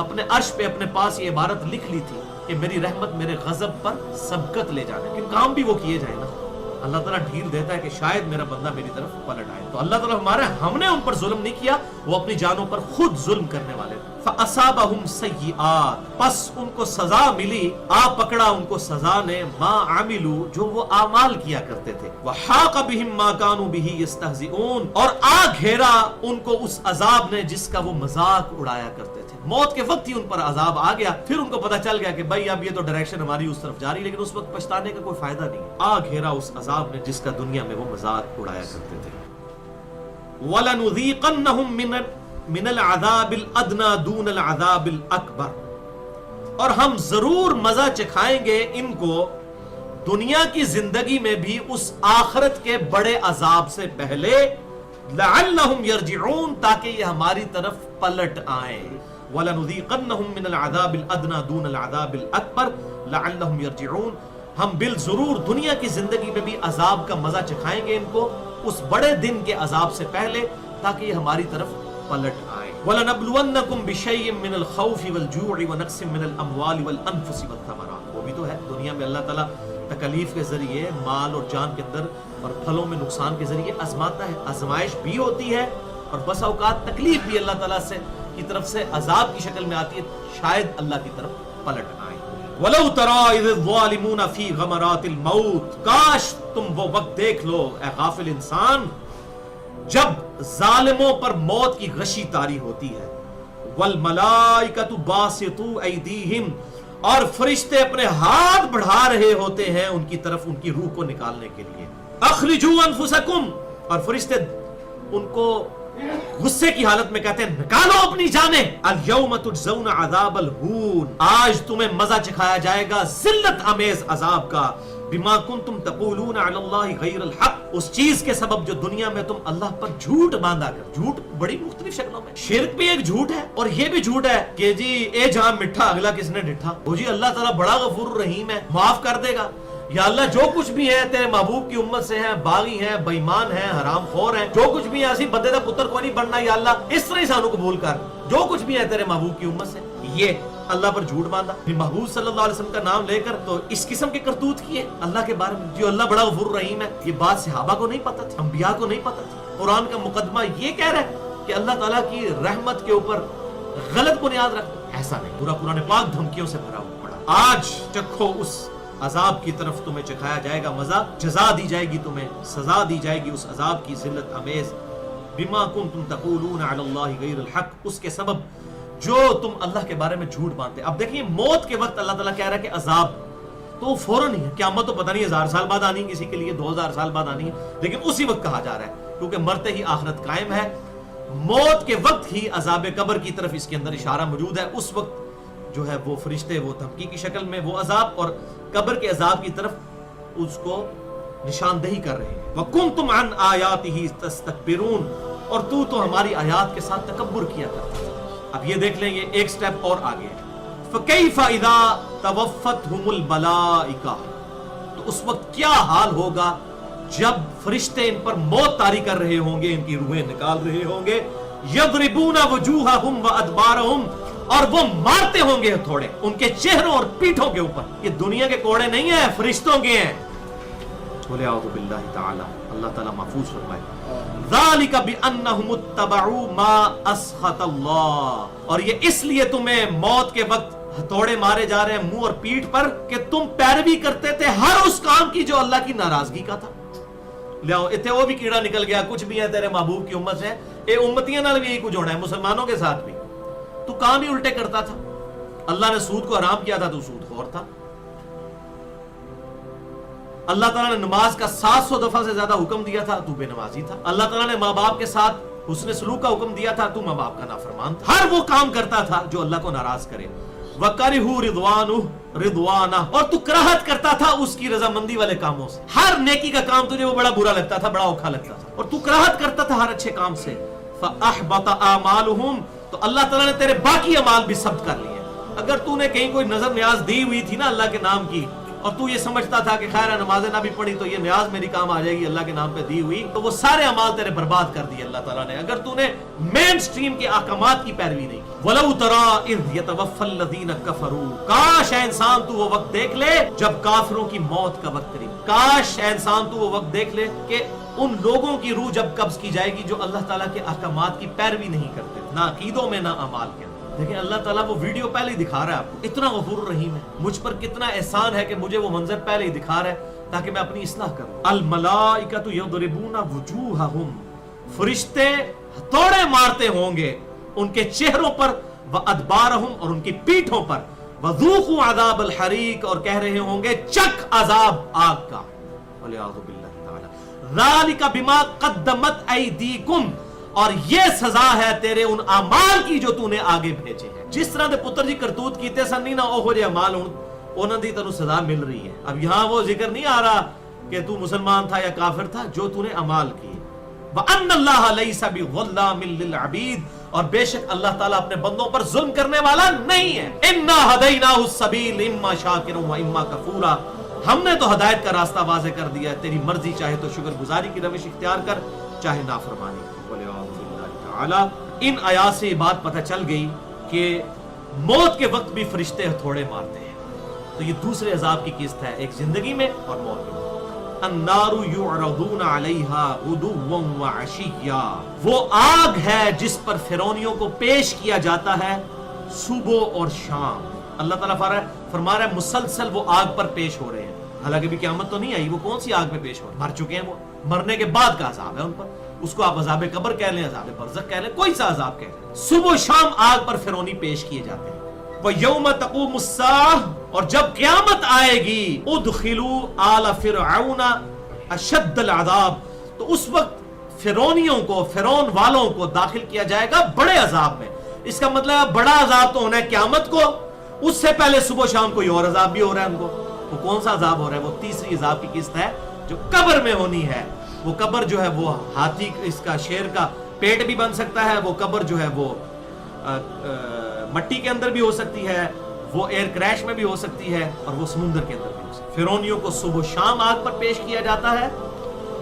اپنے عرش پہ اپنے پاس یہ عبارت لکھ لی تھی کہ میری رحمت میرے غضب پر سبقت لے جانے، کہ کام بھی وہ کیے جائیں نا، اللہ تعالیٰ ڈھیل دیتا ہے کہ شاید میرا بندہ میری طرف پلٹ آئے، تو اللہ تعالیٰ ہم نے ان پر ظلم نہیں کیا، وہ اپنی جانوں پر خود ظلم کرنے والے تھے۔ فَأَصَابَهُمْ سَيِّئَاتٌ، پس ان کو سزا ملی، آ پکڑا ان کو سزا نے، ما عملوا، جو وہ اعمال کیا کرتے تھے، وَحَاقَ بِهِمْ مَا كَانُوا بِهِ يَسْتَهْزِئُونَ، اور آ گھیرا ان کو اس عذاب نے جس کا وہ مذاق اڑایا کرتے تھے۔ موت کے وقت ہی ان پر عذاب آ گیا، پھر ان کو پتہ چل گیا کہ بھائی اب یہ تو ڈائریکشن ہماری اس طرف جا رہی، لیکن اس وقت پچھتانے کا کوئی فائدہ نہیں، آ گھیرا اس عذاب نے جس کا دنیا میں وہ مذاق اڑایا کرتے تھے۔ وَلَنُذِيقَنَّهُم من العذاب الادنى دون العذاب الاکبر، اور ہم ضرور مزہ چکھائیں گے ان کو دنیا کی زندگی میں بھی اس آخرت کے بڑے عذاب سے پہلے، لعلہم یرجعون، تاکہ یہ ہماری طرف پلٹ آئیں۔ وَلَنُذِيقَنَّهُم مِّنَ الْعَذَابِ الْأَدْنَىٰ دُونَ الْعَذَابِ الْأَكْبَرِ لَعَلَّهُمْ يَرْجِعُونَ، ہم بالضرور دنیا کی زندگی میں بھی عذاب کا مزہ چکھائیں گے ان کو اس بڑے دن کے عذاب سے پہلے، تاکہ یہ ہماری طرف پلٹ آئے۔ وَلَنَبْلُوَنَّكُمْ بِشَيْءٍ مِّنَ الْخَوْفِ وَالْجُوعِ وَنَقْصٍ مِّنَ الْأَمْوَالِ وَالْأَنفُسِ وَالثَّمَرَاتِ، وہ بھی تو ہے، دنیا میں اللہ تعالیٰ تکلیف کے ذریعے مال اور جان کے اندر اور پھلوں میں نقصان کے ذریعے آزماتا ہے، آزمائش بھی ہوتی ہے، اور بس اوقات تکلیف بھی اللہ تعالیٰ سے کی طرف سے عذاب کی شکل میں آتی ہے، شاید اللہ کی طرف پلٹ آئیں۔ وَلَوْ تَرَىٰ إِذِ الظَّالِمُونَ فِي غَمَرَاتِ الْمَوْتِ، کاش تم وہ وقت دیکھ لو اے غافل انسان جب ظالموں پر موت کی غشی طاری ہوتی ہے، وَالْمَلَائِكَةُ بَاسِطُو أَيْدِيهِمْ، اور فرشتے اپنے ہاتھ بڑھا رہے ہوتے ہیں ان کی طرف ان کی روح کو نکالنے کے لیے، اخرجوا انفسکم، اور فرشتے ان کو غصے کی حالت میں کہتے ہیں نکالو اپنی جانیں، الیوم تجزون عذاب الہون، آج تمہیں مزہ چکھایا جائے گا ذلت امیز عذاب کا، بما کنتم تقولون علی اللہ غیر الحق، اس چیز کے سبب جو دنیا میں تم اللہ پر جھوٹ باندھا کر، جھوٹ بڑی مختلف شکلوں میں، شرک بھی ایک جھوٹ ہے، اور یہ بھی جھوٹ ہے کہ جی اے جہاں مٹھا اگلا کس نے ڈٹھا، وہ جی اللہ تعالیٰ بڑا غفور الرحیم ہے، معاف کر دے گا، یا اللہ جو کچھ بھی ہے تیرے محبوب کی امت سے ہیں، باغی ہیں، بے ایمان ہیں، حرام خور ہیں، جو کچھ بھی ہے اسی بندے دا پتر کو نہیں بننا، یا اللہ اس طرح ہی سانو قبول کر، جو کچھ بھی ہے تیرے محبوب کی امت سے، یہ اللہ پر جھوٹ باندھا، محبوب صلی اللہ علیہ وسلم کا نام لے کر تو اس قسم کے کرتوت کیے اللہ کے بارے میں، جو اللہ بڑا غفور رحیم ہے، یہ بات صحابہ کو نہیں پتہ تھی، انبیاء کو نہیں پتہ تھی۔ قرآن کا مقدمہ یہ کہہ رہا ہے کہ اللہ تعالیٰ کی رحمت کے اوپر غلط بنیاد رکھ، ایسا نہیں، پورا قرآن پاک دھمکیوں سے بھرا ہوا پڑا۔ آج چکھو اس عذاب کی طرف تمہیں چکھایا جائے گا مزہ، جزا دی جائے گی تمہیں، سزا دی جائے گی اس عذاب کی ذلت امیز، بما کنتم تقولون علی اللہ غیر الحق، اس کے سبب جو تم اللہ کے بارے میں جھوٹ باندھتے۔ اب دیکھیں موت کے وقت اللہ تعالیٰ کہہ رہا ہے کہ عذاب تو فوراً ہی ہے، قیامت تو پتہ نہیں 1000 سال بعد آنی ہے، کسی کے لیے 2000 سال بعد آنی ہے، لیکن اسی وقت کہا جا رہا ہے کیونکہ مرتے ہی آخرت قائم ہے۔ موت کے وقت ہی عذاب قبر کی طرف اس کے اندر اشارہ موجود ہے، اس وقت جو ہے وہ فرشتے وہ دھمکی کی شکل میں وہ عذاب اور قبر کے عذاب کی طرف اس کو نشاندہی کر رہے ہیں. وَكُنْتُمْ عَنْ آيَاتِهِ تَسْتَكْبِرُونَ اور تو ہماری آیات کے ساتھ تکبر کیا کرتا تھا. اب یہ دیکھ لیں یہ ایک سٹیپ اور آگے ہے. فَكَيْفَ إِذَا تَوَفَّتْهُمُ الْمَلَائِكَةُ تو اس وقت کیا حال ہوگا جب فرشتے ان پر موت طاری کر رہے ہوں گے, ان کی روحیں نکال رہے ہوں گے. يَضْرِبُونَ وُجُوهَهُمْ وَأَدْبَارَهُمْ اور وہ مارتے ہوں گے ہتھوڑے ان کے چہروں اور پیٹھوں کے اوپر. یہ دنیا کے کوڑے نہیں ہیں, فرشتوں کے ہیں. بولے اعوذ باللہ تعالی, اللہ تعالیٰ محفوظ فرمائے. ذَلِكَ بِأَنَّهُمُ اتَّبَعُوا مَا أَسْخَطَ اللَّهُ اور یہ اس لیے تمہیں موت کے وقت ہتھوڑے مارے جا رہے ہیں منہ اور پیٹھ پر کہ تم پیروی کرتے تھے ہر اس کام کی جو اللہ کی ناراضگی کا تھا. لیاؤ اتنے وہ بھی کیڑا نکل گیا, کچھ بھی ہے تیرے محبوب کی امت ہے, اے امتیاں نال بھی یہی کچھ ہونا ہے, مسلمانوں کے ساتھ بھی. تو کام ہی الٹے کرتا تھا. اللہ نے سود کو حرام کیا تھا تو سود خور تھا. اللہ تعالیٰ نے نماز کا 700 دفعہ سے زیادہ حکم دیا تھا, تو بے نمازی تھا. اللہ تعالیٰ نے ماں باپ کے ساتھ حسن سلوک کا حکم دیا تھا, تو ماں باپ کا نافرمان تھا. ہر وہ کام کرتا تھا جو اللہ کو ناراض کرے. وَكَرِهُ رِضْوَانُهُ رِضْوَانَهُ اور تو کراہت کرتا تھا اس کی رضامندی والے کاموں سے. ہر نیکی کا کام تجھے وہ بڑا برا لگتا تھا, بڑا اوکھا لگتا تھا, اور تو کراہت کرتا تھا ہر اچھے کام سے. فَأَحْبَطَ أَعْمَالُهُمْ تو اللہ تعالیٰ نے تیرے باقی اعمال بھی ثبت کر لیے. اگر تو نے کہیں کوئی نظر نیاز دی ہوئی تھی نا اللہ کے نام کی, اور تو یہ سمجھتا تھا کہ خیر نمازیں نہ بھی پڑھی تو یہ نیاز میری کام آ جائے گی اللہ کے نام پہ دی ہوئی, تو وہ سارے اعمال تیرے برباد کر دیے اللہ تعالیٰ نے, اگر تو نے مین سٹریم کے احکامات کی پیروی نہیں کی. وَلَوْ تَرَىٰ إِذْ يَتَوَفَّى الَّذِينَ كَفَرُوا کاش اے انسان تو وہ وقت دیکھ لے جب کافروں کی موت کا وقت قریب. کاش اے انسان تو وہ وقت دیکھ لے کہ ان لوگوں کی روح جب قبض کی جائے گی جو اللہ تعالیٰ کے احکامات کی پیروی نہیں کرتے, نہ عقیدوں میں نہ اعمال کے. دیکھیں اللہ تعالیٰ وہ ویڈیو پہلے ہی دکھا رہا ہے آپ کو, اتنا غفور الرحیم ہے, مجھ پر کتنا احسان ہے کہ مجھے وہ منظر پہلے ہی دکھا رہا ہے تاکہ میں اپنی اصلاح کروں. الملائکۃ یضربون وجوہہم فرشتے ہتھوڑے مارتے ہوں گے ان کے چہروں پر, وادبارہم اور ان کی پیٹھوں پر, وذوقوا عذاب الحریق اور کہہ رہے ہوں گے چک عذاب آگ کا. والعیاذ باللہ تعالی. ذالک بما قدمت ایدیکم اور یہ سزا ہے تیرے ان اعمال کی جو تو نے آگے بھیجے ہیں. جس طرح دے پتر جی کرتوت کیتے سن نہیں نا اوہو جے اعمال انہاں دی تینوں سزا مل رہی ہے. اب یہاں وہ ذکر نہیں آ رہا کہ تو مسلمان تھا یا کافر تھا, جو تو نے اعمال کیے. وَأَنَّ اللَّهَ لَيْسَ بِظَلَّامٍ لِّلْعَبِيدِ اور بے شک اللہ تعالیٰ اپنے بندوں پر ظلم کرنے والا نہیں ہے. إِنَّا هَدَيْنَاهُ السَّبِيلَ إِمَّا شَاكِرًا وَإِمَّا كَفُورًا ہم نے تو ہدایت کا راستہ واضح کر دیا ہے, تیری مرضی چاہے تو شکر گزاری کی روش اختیار کر, چاہے نافرمانی. ان آیات سے یہ بات پتہ چل گئی کہ موت کے وقت بھی فرشتے ہتھوڑے مارتے ہیں. تو یہ دوسرے عذاب کی قسط ہے, ایک زندگی میں اور موت میں. النار یعرضون علیہا غدوا وعشیا وہ آگ ہے جس پر فرعونیوں کو پیش کیا جاتا ہے صبح اور شام. اللہ تعالیٰ فرما رہا ہے مسلسل وہ آگ پر پیش ہو رہے ہیں, حالانکہ بھی قیامت تو نہیں آئی, وہ کون سی آگ میں پیش ہو رہے ہیں, مر چکے ہیں, وہ مرنے کے بعد کا عذاب ہے ان پر. اس کو آپ عذاب قبر کہہ لیں, عذاب برزخ کہہ لیں, کوئی سا عذاب کہہ لیں. صبح و شام آگ پر فرعونی پیش کیے جاتے ہیں. وَيَوْمَ تَقُومُ السَّاعَةُ اور جب قیامت آئے گی اُدْخِلُوا آلَ فِرْعَوْنَ أَشَدَّ الْعَذَابِ تو اس وقت فرعونیوں کو, فرعون والوں کو داخل کیا جائے گا بڑے عذاب میں. اس کا مطلب بڑا عذاب تو ہونا ہے قیامت کو, اس سے پہلے صبح و شام کوئی اور عذاب بھی ہو رہا ہے ان کو. وہ کون سا عذاب ہو رہا ہے؟ وہ تیسری عذاب کی قسط ہے جو قبر میں ہونی ہے. وہ قبر جو ہے وہ ہاتھی اس کا شیر کا پیٹ بھی بن سکتا ہے, وہ قبر جو ہے وہ مٹی کے اندر بھی ہو سکتی ہے, وہ ایئر کریش میں بھی ہو سکتی ہے, اور وہ سمندر کے اندر بھی ہو سکتی ہے. فرعونیوں کو صبح و شام آگ پر پیش کیا جاتا ہے,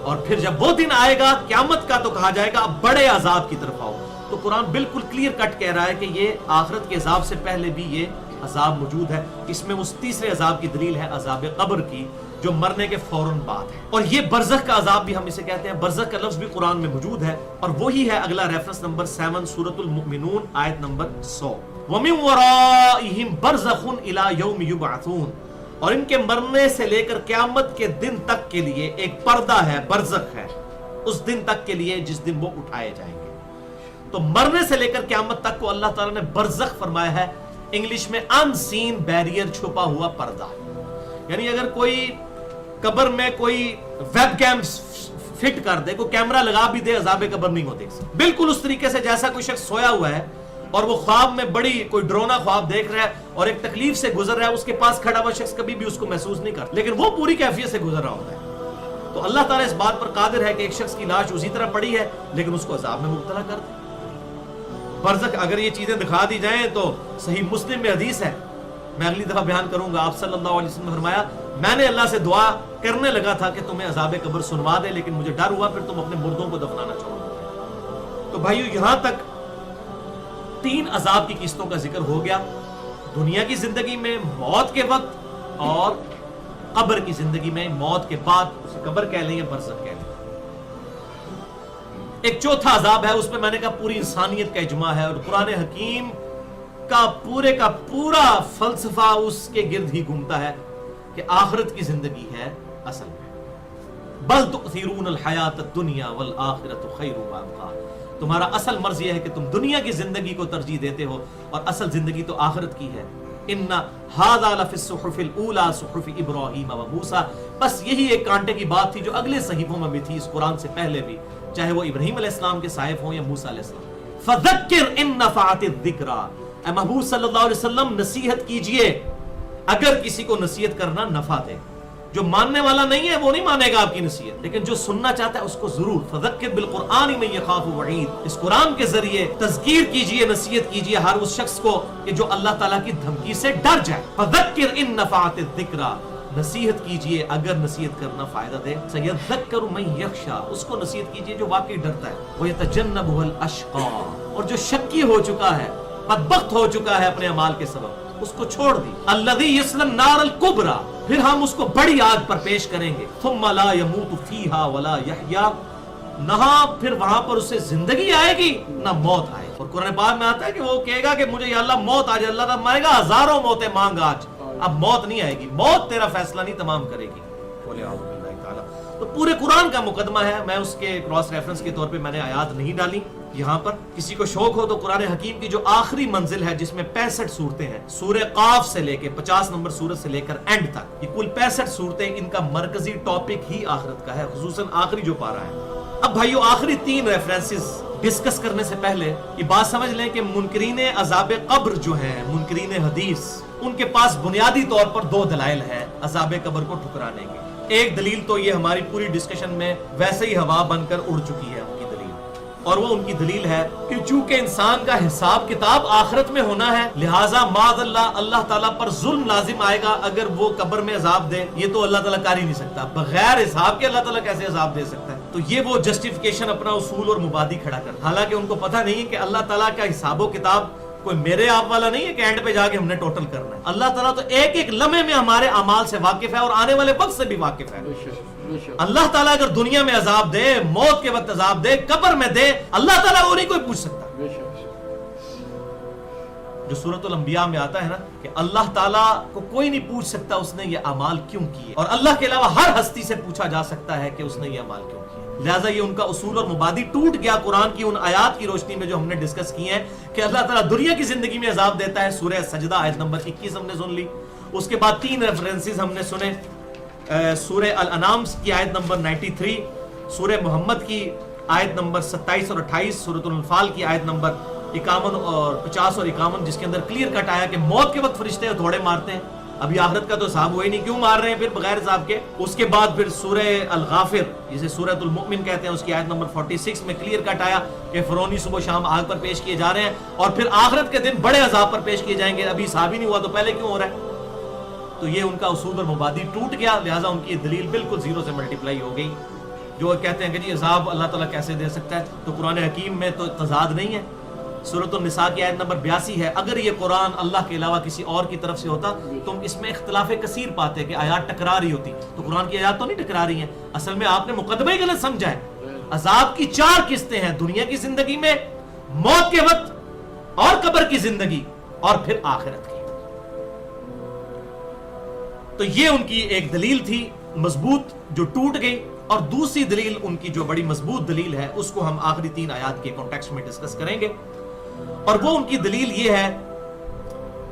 اور پھر جب وہ دن آئے گا قیامت کا تو کہا جائے گا اب بڑے عذاب کی طرف آؤ. تو قرآن بالکل کلیئر کٹ کہہ رہا ہے کہ یہ آخرت کے عذاب سے پہلے بھی یہ عذاب موجود ہے. اس میں اس تیسرے عذاب کی دلیل ہے عذاب قبر کی, جو مرنے کے فوراً بعد ہے. اور یہ برزخ کا عذاب بھی ہم اسے کہتے ہیں. برزخ کا لفظ بھی قرآن میں موجود ہے, اور وہی ہے اگلا ریفرنس نمبر 7 سورۃ المؤمنون آیت نمبر 100. وَمِن وَرَائِهِمْ بَرْزَخٌ إِلَى يَوْمِ يُبْعَثُونَ اور ان کے مرنے سے لے کر قیامت کے دن تک کے لیے ایک پردہ ہے, برزخ ہے, اس دن تک کے لیے جس دن وہ اٹھائے جائیں گے. تو مرنے سے لے کر قیامت تک کو اللہ تعالیٰ نے برزخ فرمایا ہے, انگلش میں ان سین بیریئر, چھپا ہوا پردہ. یعنی اگر کوئی قبر میں کوئی ویب کیم فٹ کر دے, کوئی کیمرہ لگا بھی دے, عذاب قبر نہیں ہو دیکھ سکتے. بالکل اس طریقے سے جیسا کوئی شخص سویا ہوا ہے اور وہ خواب میں بڑی کوئی ڈرونا خواب دیکھ رہا ہے اور ایک تکلیف سے گزر رہا ہے، اس کے پاس کھڑا ہوا شخص کبھی بھی اس کو محسوس نہیں کرتا، لیکن وہ پوری کیفیت سے گزر رہا ہوتا ہے۔ تو اللہ تعالیٰ اس بات پر قادر ہے کہ ایک شخص کی لاش اسی طرح پڑی ہے لیکن اس کو عذاب میں مبتلا کر دے۔ برزخ اگر یہ چیزیں دکھا دی جائیں تو صحیح مسلم میں حدیث ہے، میں اگلی دفعہ بیان کروں گا، آپ صلی اللہ علیہ وسلم نے فرمایا میں نے اللہ سے دعا کرنے لگا تھا کہ تمہیں عذاب قبر سنوا دے، لیکن مجھے ڈر ہوا پھر تم اپنے مردوں کو دفنانا چھوڑ دو۔ تو بھائیو یہاں تک 3 عذاب کی قسطوں کا ذکر ہو گیا، دنیا کی زندگی میں موت کے وقت اور قبر کی زندگی میں موت کے بعد، اسے قبر کہہ لیں یا برزخ کہہ لیں۔ ایک چوتھا عذاب ہے، اس میں میں نے کہا پوری انسانیت کا اجماع ہے اور قرآن حکیم کا پورا فلسفہ اس کے گرد ہی گھومتا ہے کہ آخرت کی زندگی ہے اصل میں۔ بل تؤثرون الحیات الدنیا والآخرۃ خیر وابقیٰ، تمہارا اصل مرض یہ ہے کہ تم دنیا کی زندگی کو ترجیح دیتے ہو اور اصل زندگی تو آخرت کی ہے۔ ان ھذا لفی الصحف الاولی صحف ابراہیم و موسیٰ، بس یہی ایک کانٹے کی بات تھی جو اگلے صحیفوں میں بھی تھی، اس قرآن سے پہلے بھی، چاہے وہ ابراہیم علیہ السلام کے صحائف ہوں یا موسیٰ علیہ السلام۔ فذکر ان نفعت الذکریٰ، اے محبوب صلی اللہ علیہ وسلم نصیحت کیجئے اگر کسی کو نصیحت کرنا نفع دے۔ جو ماننے والا نہیں ہے وہ نہیں مانے گا آپ کی نصیحت، لیکن جو سننا چاہتا ہے اس کو ضرور۔ فذکر بالقرآن من یخاف وعید، اس قرآن کے ذریعے تذکیر کیجئے، نصیحت کیجئے ہر اس شخص کو کہ جو اللہ تعالیٰ کی دھمکی سے ڈر جائے۔ فذکر ان نفعت الذکریٰ، نصیحت کیجئے اگر نصیحت کرنا فائدہ دے۔ سیذکر من یخشی، اس کو نصیحت کیجئے جو واقعی ڈرتا ہے۔ ویتجنبها الاشقی، اور جو شکی ہو چکا ہے، بدبخت ہو چکا ہے اپنے اعمال کے سبب، اس کو چھوڑ دی۔ الذی یصلی النار الکبریٰ، پھر ہم اس کو بڑی آگ پر پیش کریں گے۔ ثم لا يموت فیہا ولا یحییٰ، نہ پھر وہاں پر اسے زندگی آئے گی نہ موت آئے گی۔ اور قرآن پاک میں آتا ہے کہ وہ کہے گا کہ مجھے یا اللہ موت آ جائے، اللہ تعالیٰ مارے گا ہزاروں موتیں مانگ آج، اب موت نہیں آئے گی، موت تیرا فیصلہ نہیں تمام کرے گی۔ تو پورے قرآن کا مقدمہ ہے، میں اس کے کراس ریفرنس کے طور پہ میں نے آیات نہیں ڈالی یہاں پر۔ کسی کو شوق ہو تو قرآن حکیم کی جو آخری منزل ہے جس میں 65 صورتیں ہیں، سورہ قاف سے لے کے 50 نمبر سورت سے لے کر اینڈ تک، یہ کل 65 صورتیں، ان کا مرکزی ٹاپک ہی آخرت کا ہے، خصوصاً آخری جو پارہ ہے۔ اب بھائیو آخری 3 ریفرنسز ڈسکس کرنے سے پہلے یہ بات سمجھ لیں کہ منکرین عذاب قبر جو ہیں، منکرین حدیث، ان کے پاس بنیادی طور پر 2 دلائل ہیں عذاب قبر کو ٹھکرانے کے۔ ایک دلیل تو یہ ہماری پوری ڈسکشن میں ویسے ہی ہوا بن کر اڑ چکی ہے ان کی دلیل، اور وہ ان کی دلیل ہے کہ چونکہ انسان کا حساب کتاب آخرت میں ہونا ہے، لہٰذا معاذ اللہ تعالیٰ پر ظلم لازم آئے گا اگر وہ قبر میں عذاب دے۔ یہ تو اللہ تعالیٰ کر ہی نہیں سکتا، بغیر حساب کے اللہ تعالیٰ کیسے عذاب دے سکتا ہے؟ تو یہ وہ جسٹیفیکیشن اپنا اصول اور مبادی کھڑا کرتا، حالانکہ ان کو پتہ نہیں ہے کہ اللہ تعالیٰ کا حساب و کتاب کوئی میرے آپ والا نہیں ہے کہ اینڈ پہ جا کے ہم نے ٹوٹل کرنا ہے۔ اللہ تعالیٰ تو ایک ایک لمحے میں ہمارے اعمال سے واقف ہے اور آنے والے وقت سے بھی واقف ہے۔ اللہ تعالیٰ اگر دنیا میں عذاب دے، موت کے وقت عذاب دے، قبر میں دے، اللہ تعالیٰ کو نہیں کوئی پوچھ سکتا۔ جو سورۃ الانبیاء میں آتا ہے نا کہ اللہ تعالیٰ کو کوئی نہیں پوچھ سکتا اس نے یہ اعمال کیوں کیے، اور اللہ کے علاوہ ہر ہستی سے پوچھا جا سکتا ہے کہ اس نے یہ اعمال کیوں کیے۔ لہٰذا یہ ان کا اصول اور مبادی ٹوٹ گیا قرآن کی ان آیات کی روشنی میں جو ہم نے ڈسکس کی ہیں کہ اللہ تعالیٰ دنیا کی زندگی میں عذاب دیتا ہے۔ سورہ سجدہ آیت نمبر 21 ہم نے سن لی، اس کے بعد 3 ریفرنسز ہم نے سنے، سورہ الانعام کی آیت نمبر 93، سورہ محمد کی آیت نمبر 27 اور 28، سورۃ الانفال کی آیت نمبر 51 اور 50 اور 51، جس کے اندر کلیئر کٹ آیا کہ موت کے وقت فرشتے تھوڑے مارتے ہیں، ابھی آخرت کا تو حساب ہوا ہی نہیں، کیوں مار رہے ہیں پھر بغیر حساب کے۔ اس کے بعد پھر سورہ الغافر جسے سورۃ المؤمن کہتے ہیں، اس کی آیت نمبر 46 میں کلیئر کٹ آیا کہ فرعونی صبح شام آگ پر پیش کیے جا رہے ہیں، اور پھر آخرت کے دن بڑے عذاب پر پیش کیے جائیں گے، ابھی حساب ہی نہیں ہوا تو پہلے کیوں ہو رہا ہے؟ تو یہ ان کا اصول اور مبادی ٹوٹ گیا، لہٰذا ان کی دلیل بالکل 0 سے ملٹیپلائی ہو گئی۔ جو کہتے ہیں کہ جی عذاب اللہ تعالیٰ کیسے دے سکتا ہے، تو قرآن حکیم میں تو تضاد نہیں ہے۔ سورۃ النساء کی آیت نمبر 82 ہے، اگر یہ قرآن اللہ کے علاوہ کسی اور کی طرف سے ہوتا تم اس میں اختلاف کثیر پاتے کہ آیات ٹکرا رہی ہوتی، تو قرآن کی آیات تو نہیں ٹکرا رہی ہیں، اصل میں آپ نے مقدمہ ہی غلط سمجھا ہے۔ عذاب کی 4 قسطیں ہیں، دنیا کی زندگی میں، موت کے وقت، اور قبر کی زندگی، اور پھر آخرت کی۔ تو یہ ان کی ایک دلیل تھی مضبوط جو ٹوٹ گئی، اور دوسری دلیل ان کی جو بڑی مضبوط دلیل ہے اس کو ہم آخری 3 آیات کے کانٹیکسٹ میں ڈسکس کریں گے، اور وہ ان کی دلیل یہ ہے،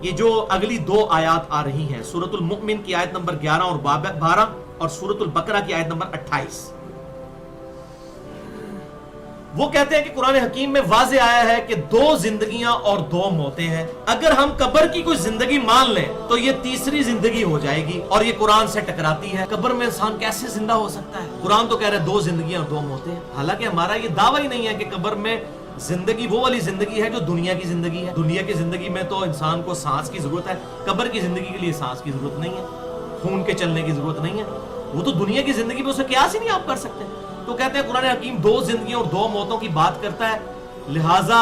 یہ جو اگلی 2 آیات آ رہی ہیں، سورۃ المؤمن کی آیت نمبر 11 اور 12 اور سورۃ البقرہ کی آیت نمبر 28۔ وہ کہتے ہیں کہ قرآن حکیم میں واضح آیا ہے کہ 2 زندگیاں اور 2 موتیں ہیں. اگر ہم قبر کی کوئی زندگی مان لیں تو یہ تیسری زندگی ہو جائے گی اور یہ قرآن سے ٹکراتی ہے. قبر میں انسان کیسے زندہ ہو سکتا ہے؟ قرآن تو کہہ رہے 2 زندگیاں اور 2 موتیں. حالانکہ ہمارا یہ دعویٰ ہی نہیں ہے کہ قبر میں زندگی وہ والی زندگی ہے جو دنیا کی زندگی ہے. دنیا کی زندگی میں تو انسان کو سانس کی ضرورت ہے, قبر کی زندگی کے لیے سانس کی ضرورت نہیں ہے, خون کے چلنے کی ضرورت نہیں ہے. وہ تو دنیا کی زندگی میں اسے قیاس ہی نہیں آپ کر سکتے. تو کہتے ہیں قرآن حکیم 2 زندگیوں اور 2 موتوں کی بات کرتا ہے, لہٰذا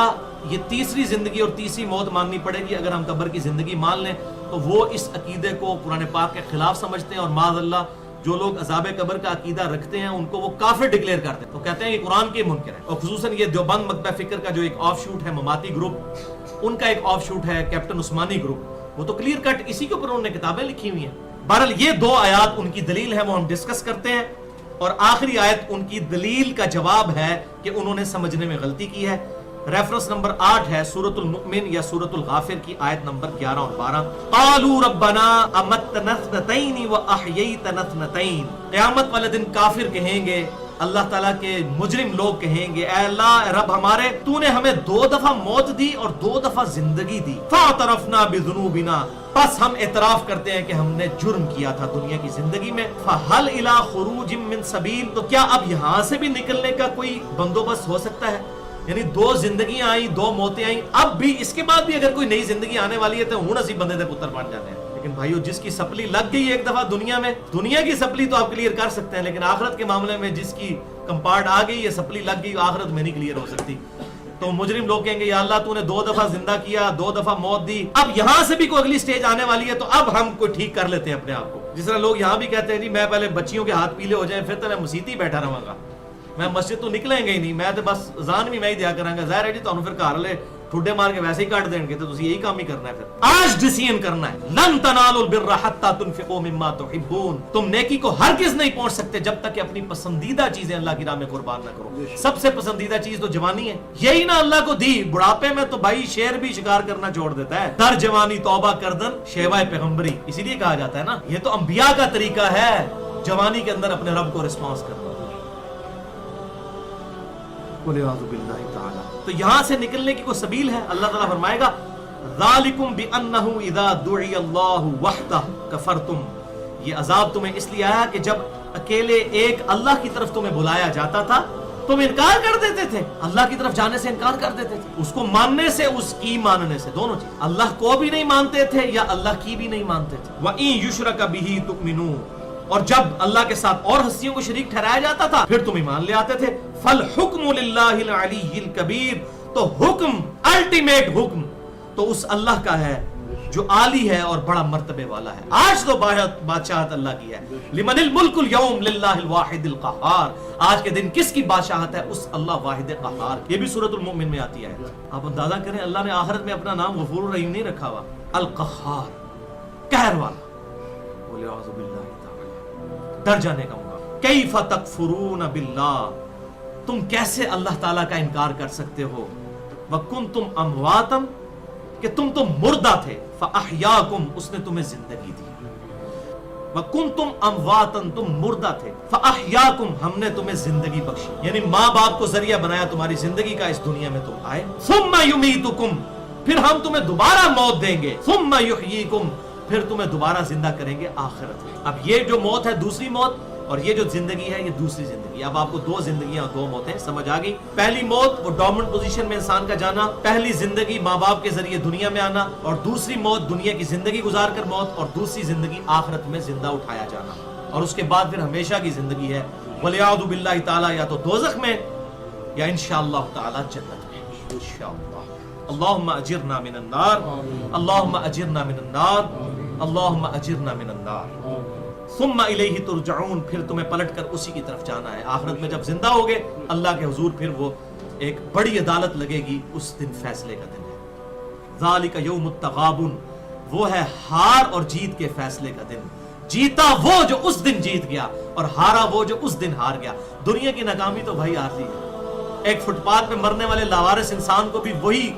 یہ تیسری زندگی اور تیسری موت ماننی پڑے گی. اگر ہم قبر کی زندگی مان لیں تو وہ اس عقیدے کو قرآن پاک کے خلاف سمجھتے ہیں, اور معاذ اللہ جو لوگ عذاب قبر کا عقیدہ رکھتے ہیں ان کو وہ کافر ڈکلیئر کرتے ہیں. تو کہتے ہیں یہ قرآن کے منکر ہے. اور خصوصاً یہ دیوبند مکتبہ فکر کا جو ایک آف شوٹ ہے مماتی گروپ, ان کا ایک آف شوٹ ہے کیپٹن عثمانی گروپ, وہ تو کلیئر کٹ اسی کے اوپر انہوں نے کتابیں لکھی ہوئی ہیں. بہرحال یہ 2 آیات ان کی دلیل ہے, وہ ہم ڈسکس کرتے ہیں. اور آخری آیت ان کی دلیل کا جواب ہے کہ انہوں نے سمجھنے میں غلطی کی ہے. ریفرنس نمبر 8 ہے سورۃ المؤمن یا سورۃ الغافر کی آیت نمبر 11 اور 12. قالوا ربنا امتنا اثنتین واحییتنا اثنتین. قیامت والے دن کافر کہیں گے, اللہ تعالیٰ کے مجرم لوگ کہیں گے, اے اللہ اے رب ہمارے, تو نے ہمیں 2 دفعہ موت دی اور 2 دفعہ زندگی دی. فاعترفنا بذنوبنا, بس ہم اعتراف کرتے ہیں کہ ہم نے جرم کیا تھا دنیا کی زندگی میں. فہل الی خروج من سبیل, تو کیا اب یہاں سے بھی نکلنے کا کوئی بندوبست ہو سکتا ہے؟ یعنی 2 زندگیاں آئیں, 2 موتیں آئیں, اب بھی اس کے بعد بھی اگر کوئی نئی زندگی آنے والی ہے تو ہوں اسی بندے دے پتر بن جاتے ہیں. لیکن بھائیو جس کی سپلی لگ گئی ایک دفعہ دنیا میں, دنیا کی سپلی تو آپ کلیئر کر سکتے ہیں, لیکن آخرت کے معاملے میں جس کی کمپارٹ آ گئی, یہ سپلی لگ گئی, آخرت میں نہیں کلیئر ہو سکتی. تو مجرم لوگ کہیں گے یا اللہ تو نے 2 دفعہ زندہ کیا, 2 دفعہ موت دی, اب یہاں سے بھی کوئی اگلی سٹیج آنے والی ہے تو اب ہم کوئی ٹھیک کر لیتے ہیں اپنے آپ کو. جس طرح لوگ یہاں بھی کہتے ہیں جی میں پہلے بچیوں کے ہاتھ پیلے ہو جائیں پھر تو میں مسیتی بیٹھا رہوں گا, میں مسجد تو نکلیں گے ہی نہیں, میں تو بس اذان بھی میں ہی دیا کروں گا. ظاہر ہے جی تانوں پھر گھر والے ٹھڈے مار کے ویسے ہی کاٹ دیں گے, تو تسی یہی کام ہی کرنا ہے. پھر آج ڈیسیژن کرنا ہے, لن تنالوا البر حتى تنفقوا مما تحبون. تم نیکی کو ہرگز نہیں پہنچ سکتے جب تک کہ اپنی پسندیدہ چیزیں اللہ کی راہ میں قربان نہ کرو. سب سے پسندیدہ چیز تو جوانی ہے, یہی نہ اللہ کو دی. بڑھاپے میں تو بھائی شیر بھی شکار کرنا چھوڑ دیتا ہے. در جوانی توبہ کردن شیوہ پیغمبری, اسی لیے کہا جاتا ہے نا یہ تو انبیاء کا طریقہ ہے جوانی کے اندر اپنے رب کو رسپانس کرنا. تو یہاں سے نکلنے کی کوئی سبیل ہے؟ اللہ تعالیٰ فرمائے گا ذالکم بانہ اذا دعی اللہ وحدہ کفرتم. یہ عذاب تمہیں اس لیے آیا کہ جب اکیلے ایک اللہ کی طرف تمہیں بلایا جاتا تھا تم انکار کر دیتے تھے, اللہ کی طرف جانے سے انکار کر دیتے تھے. اس کو ماننے سے, اس کی ماننے سے, دونوں چیز. اللہ کو بھی نہیں مانتے تھے یا اللہ کی بھی نہیں مانتے تھے. وَإِن يُشْرَكَ بِهِ تُؤْمِنُونَ, اور جب اللہ کے ساتھ اور ہستیوں کو شریک ٹھہرایا جاتا تھا پھر تم ایمان لے آتے تھے. فَالْحُكْمُ لِلَّهِ الْعَلِيِّ الْكَبِيرِ, تو حکم, الٹیمیٹ حکم تو اس اللہ کا ہے جو عالی ہے اور بڑا مرتبے والا ہے. آج تو بادشاہت اللہ کی ہے. لمن الملک اليوم للہ الواحد القہار, آج کے دن کس کی بادشاہت ہے؟ اس اللہ واحد قہار. یہ بھی سورۃ المؤمن میں آتی ہے. آپ اندازہ کریں اللہ نے آخرت میں اپنا نام غفور الرحیم نہیں رکھا ہوا, القہار, قہر والا. وَلِعَوْذُ بِاللَّهِ تَعَالَى, ڈر جانے کا موقع. کیف تکفرون باللہ, تم کیسے اللہ تعالیٰ کا انکار کر سکتے ہو. وَكُنْتُمْ أَمْوَاتًا, کہ تم تو مردہ تھے. فَأَحْيَاكُمْ, اس نے تمہیں زندگی دی. وَكُنْتُمْ أَمْوَاتًا, تم مردہ تھے. فَأَحْيَاكُمْ, ہم نے تمہیں زندگی بخشی, یعنی ماں باپ کو ذریعہ بنایا تمہاری زندگی کا, اس دنیا میں تم آئے. ثُمَّ يُمِيتُكُمْ, پھر ہم تمہیں دوبارہ موت دیں گے. ثُمَّ يُحْيِيكُمْ, پھر تمہیں دوبارہ زندہ کریں گے آخرت میں. اب یہ جو موت ہے دوسری موت, اور یہ جو زندگی ہے یہ دوسری زندگی. اب آپ کو 2 زندگیاں اور 2 موتیں سمجھ آ گئی. پہلی موت وہ ڈومنٹ پوزیشن میں انسان کا جانا, پہلی زندگی ماں باپ کے ذریعے دنیا میں آنا, اور دوسری موت دنیا کی زندگی گزار کر موت, اور دوسری زندگی آخرت میں زندہ اٹھایا جانا, اور اس کے بعد پھر ہمیشہ کی زندگی ہے وَلِعَوْذُ بِاللَّهِ تعالیٰ, یا تو دوزخ میں یا انشاءاللہ تعالیٰ جنت میں انشاءاللہ. اللہم اجرنا من النار, اللہم اجرنا من النار, اللہم اجرنا من النار. ثم الیہ ترجعون, پھر تمہیں پلٹ کر اسی کی طرف جانا ہے. آخرت میں جب زندہ ہوگے اللہ کے حضور, پھر وہ ایک بڑی عدالت لگے گی, اس دن فیصلے کا دن ہے. ذالک یوم التغابن, وہ ہے ہار اور جیت کے فیصلے کا دن. جیتا وہ جو اس دن جیت گیا, اور ہارا وہ جو اس دن ہار گیا. دنیا کی ناکامی تو بھائی عارضی ہے. ایک فٹ پاتھ پہ مرنے والے لاوارث انسان کو بھی وہی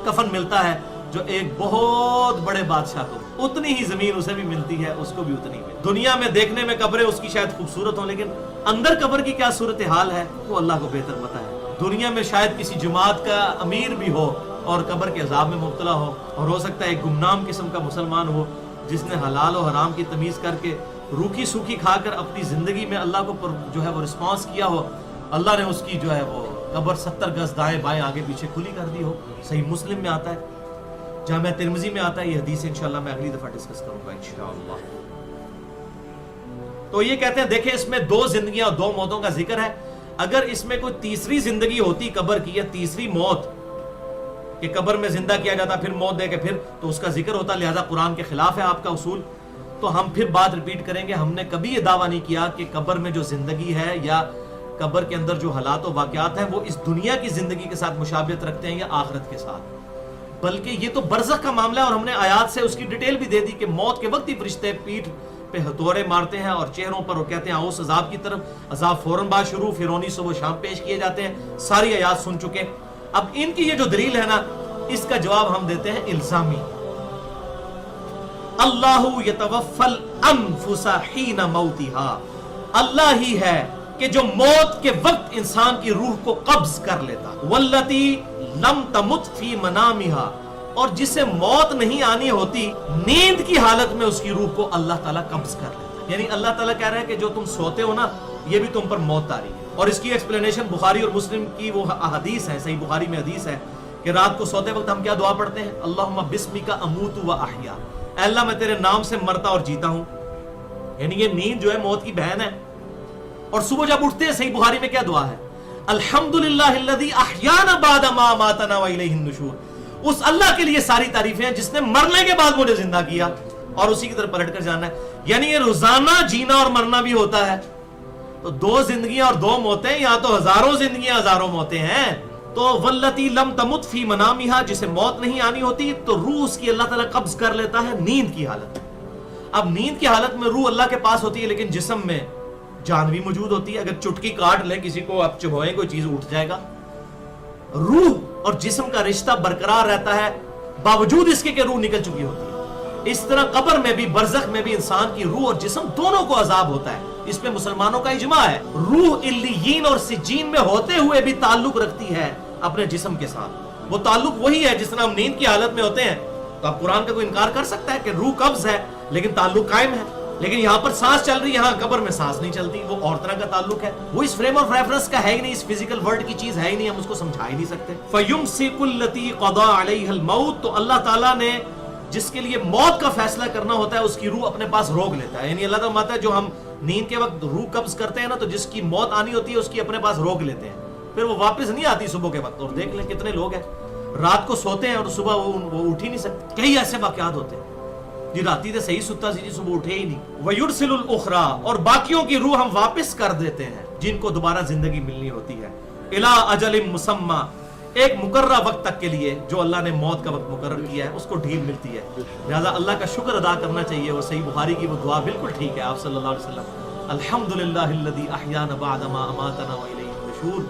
کفن ملتا ہے جو ایک بہت بڑے بادشاہ کو, اتنی ہی زمین اسے بھی ملتی ہے, اس کو بھی اتنی ہی. دنیا میں دیکھنے میں قبریں اس کی شاید خوبصورت ہوں, لیکن اندر قبر کی کیا صورتحال ہے وہ اللہ کو بہتر پتہ ہے. دنیا میں شاید کسی جماعت کا امیر بھی ہو اور قبر کے عذاب میں مبتلا ہو سکتا ہے ایک گمنام قسم کا مسلمان ہو جس نے حلال و حرام کی تمیز کر کے روکھی سوکھی کھا کر اپنی زندگی میں اللہ کو جو ہے وہ رسپانس کیا ہو، اللہ نے اس کی جو ہے وہ قبر 70 گز دائیں بائیں آگے پیچھے کھلی کر دی ہو۔ صحیح مسلم میں آتا ہے، جامعہ ترمذی میں آتا ہے، یہ حدیث انشاءاللہ میں اگلی دفعہ ڈسکس کروں گا انشاءاللہ۔ تو یہ کہتے ہیں دیکھیں اس میں 2 زندگیاں اور 2 موتوں کا ذکر ہے، اگر اس میں کوئی تیسری زندگی ہوتی قبر کی یا تیسری موت کہ قبر میں زندہ کیا جاتا پھر موت دے کے پھر، تو اس کا ذکر ہوتا، لہذا قرآن کے خلاف ہے آپ کا اصول۔ تو ہم پھر بات ریپیٹ کریں گے، ہم نے کبھی یہ دعویٰ نہیں کیا کہ قبر میں جو زندگی ہے یا قبر کے اندر جو حالات و واقعات ہیں وہ اس دنیا کی زندگی کے ساتھ مشابہت رکھتے ہیں یا آخرت کے ساتھ، بلکہ یہ تو برزخ کا معاملہ ہے، اور ہم نے آیات سے اس کی ڈیٹیل بھی دے دی کہ موت کے وقت ہی فرشتے پیٹھ پہ ہتھوڑے مارتے ہیں اور چہروں پر وہ کہتے ہیں آؤ عذاب کی طرف، عذاب فوراً بعد شروع، فرعونی صبح و شام پیش کیے جاتے ہیں، ساری آیات سن چکے۔ اب ان کی یہ جو دلیل ہے نا، اس کا جواب ہم دیتے ہیں الزامی۔ اللہ یتوفی الانفس حین موتها، اللہ ہی ہے کہ جو موت کے وقت انسان کی روح کو قبض کر لیتا، واللتی لم تمت فی منامها، اور جسے موت نہیں آنی ہوتی نیند کی حالت میں اس کی روح کو اللہ تعالیٰ قبض کر لیتا۔ یعنی اللہ تعالیٰ کہہ رہا ہے کہ جو تم سوتے ہو نا، یہ بھی تم پر موت آ رہی ہے۔ اور اس کی ایکسپلینیشن بخاری اور مسلم کی وہ حدیث ہے، صحیح بخاری میں حدیث ہے کہ رات کو سوتے وقت ہم کیا دعا پڑھتے ہیں؟ اللہم بسمک اموت و احیا، اے اللہ میں تیرے نام سے مرتا اور جیتا ہوں۔ یعنی یہ نیند جو ہے موت کی بہن ہے۔ اور صبح جب اٹھتے ہیں صحیح بخاری میں کیا دعا ہے؟ الحمدللہ الذی احیانا بعد ما اماتنا و الیہ النشور، اس اللہ کے لیے ساری تعریفیں ہیں جس نے مرنے کے بعد مجھے زندہ کیا اور اسی کی طرف پلٹ کر جانا ہے۔ یعنی یہ روزانہ جینا اور مرنا بھی ہوتا ہے۔ تو 2 زندگیاں اور 2 موتیں، یا تو ہزاروں زندگیاں ہزاروں موتیں ہیں۔ تو واللتی لم تمت فی منامها، جسے موت نہیں آنی ہوتی تو روح اس کی اللہ تعالیٰ قبض کر لیتا ہے نیند کی حالت میں۔ اب نیند کی حالت میں روح اللہ کے پاس ہوتی ہے لیکن جسم میں جان بھی موجود ہوتی ہے۔ اگر چٹکی کاٹ لیں کسی کو، اب چبھوئیں کوئی چیز اٹھ جائے گا۔ روح اور جسم کا رشتہ برقرار رہتا ہے باوجود اس کے کہ روح نکل چکی ہوتی ہے۔ اس طرح قبر میں بھی برزخ میں بھی انسان کی روح اور جسم دونوں کو عذاب ہوتا ہے۔ اس پہ مسلمانوں کا اجماع ہے۔ روح علیین اور سجین میں ہوتے ہوئے بھی تعلق رکھتی ہے اپنے جسم کے ساتھ، وہ تعلق وہی ہے جس طرح ہم نیند کی حالت میں ہوتے ہیں۔ تو اب قرآن کا کوئی انکار کر سکتا ہے کہ روح قبض ہے لیکن تعلق قائم ہے؟ لیکن یہاں پر سانس چل رہی ہے، یہاں قبر میں سانس نہیں چلتی، وہ اور طرح کا تعلق ہے، وہ اس فریم آف ریفرنس کا ہے ہی نہیں، اس فزیکل ورلڈ کی چیز ہے ہی نہیں، ہم اس کو سمجھا ہی نہیں سکتے۔ فَيُمْسِكُ الَّتِي قَضَى عَلَيْهَا الْمَوْتِ، تو اللہ تعالیٰ نے جس کے لیے موت کا فیصلہ کرنا ہوتا ہے اس کی روح اپنے پاس روک لیتا ہے۔ یعنی اللہ تعالیٰ ماتا ہے جو ہم نیند کے وقت روح قبض کرتے ہیں نا، تو جس کی موت آنی ہوتی ہے اس کی اپنے پاس روک لیتے ہیں، پھر وہ واپس نہیں آتی صبح کے وقت۔ اور دیکھ لیں کتنے لوگ ہیں رات کو سوتے ہیں اور صبح وہ اٹھ ہی نہیں سکتے۔ کئی ایسے واقعات ہوتے ہیں جی راتی تو صحیح ستا سی جی صبح اٹھے ہی نہیں۔ وَيُرْسِلُ الْأُخْرَى، اور باقیوں کی روح ہم واپس کر دیتے ہیں جن کو دوبارہ زندگی ملنی ہوتی ہے۔ إِلَىٰ أَجَلٍ مُّسَمَّى، ایک مقررہ وقت تک کے لیے جو اللہ نے موت کا وقت مقرر کیا ہے اس کو ڈھیل ملتی ہے۔ لہذا اللہ کا شکر ادا کرنا چاہیے۔ اور صحیح بخاری کی وہ دعا بالکل ٹھیک ہے، آپ صلی اللہ علیہ وسلم الحمدللہ الذی احیانا بعد ما اماتنا والیہ النشور،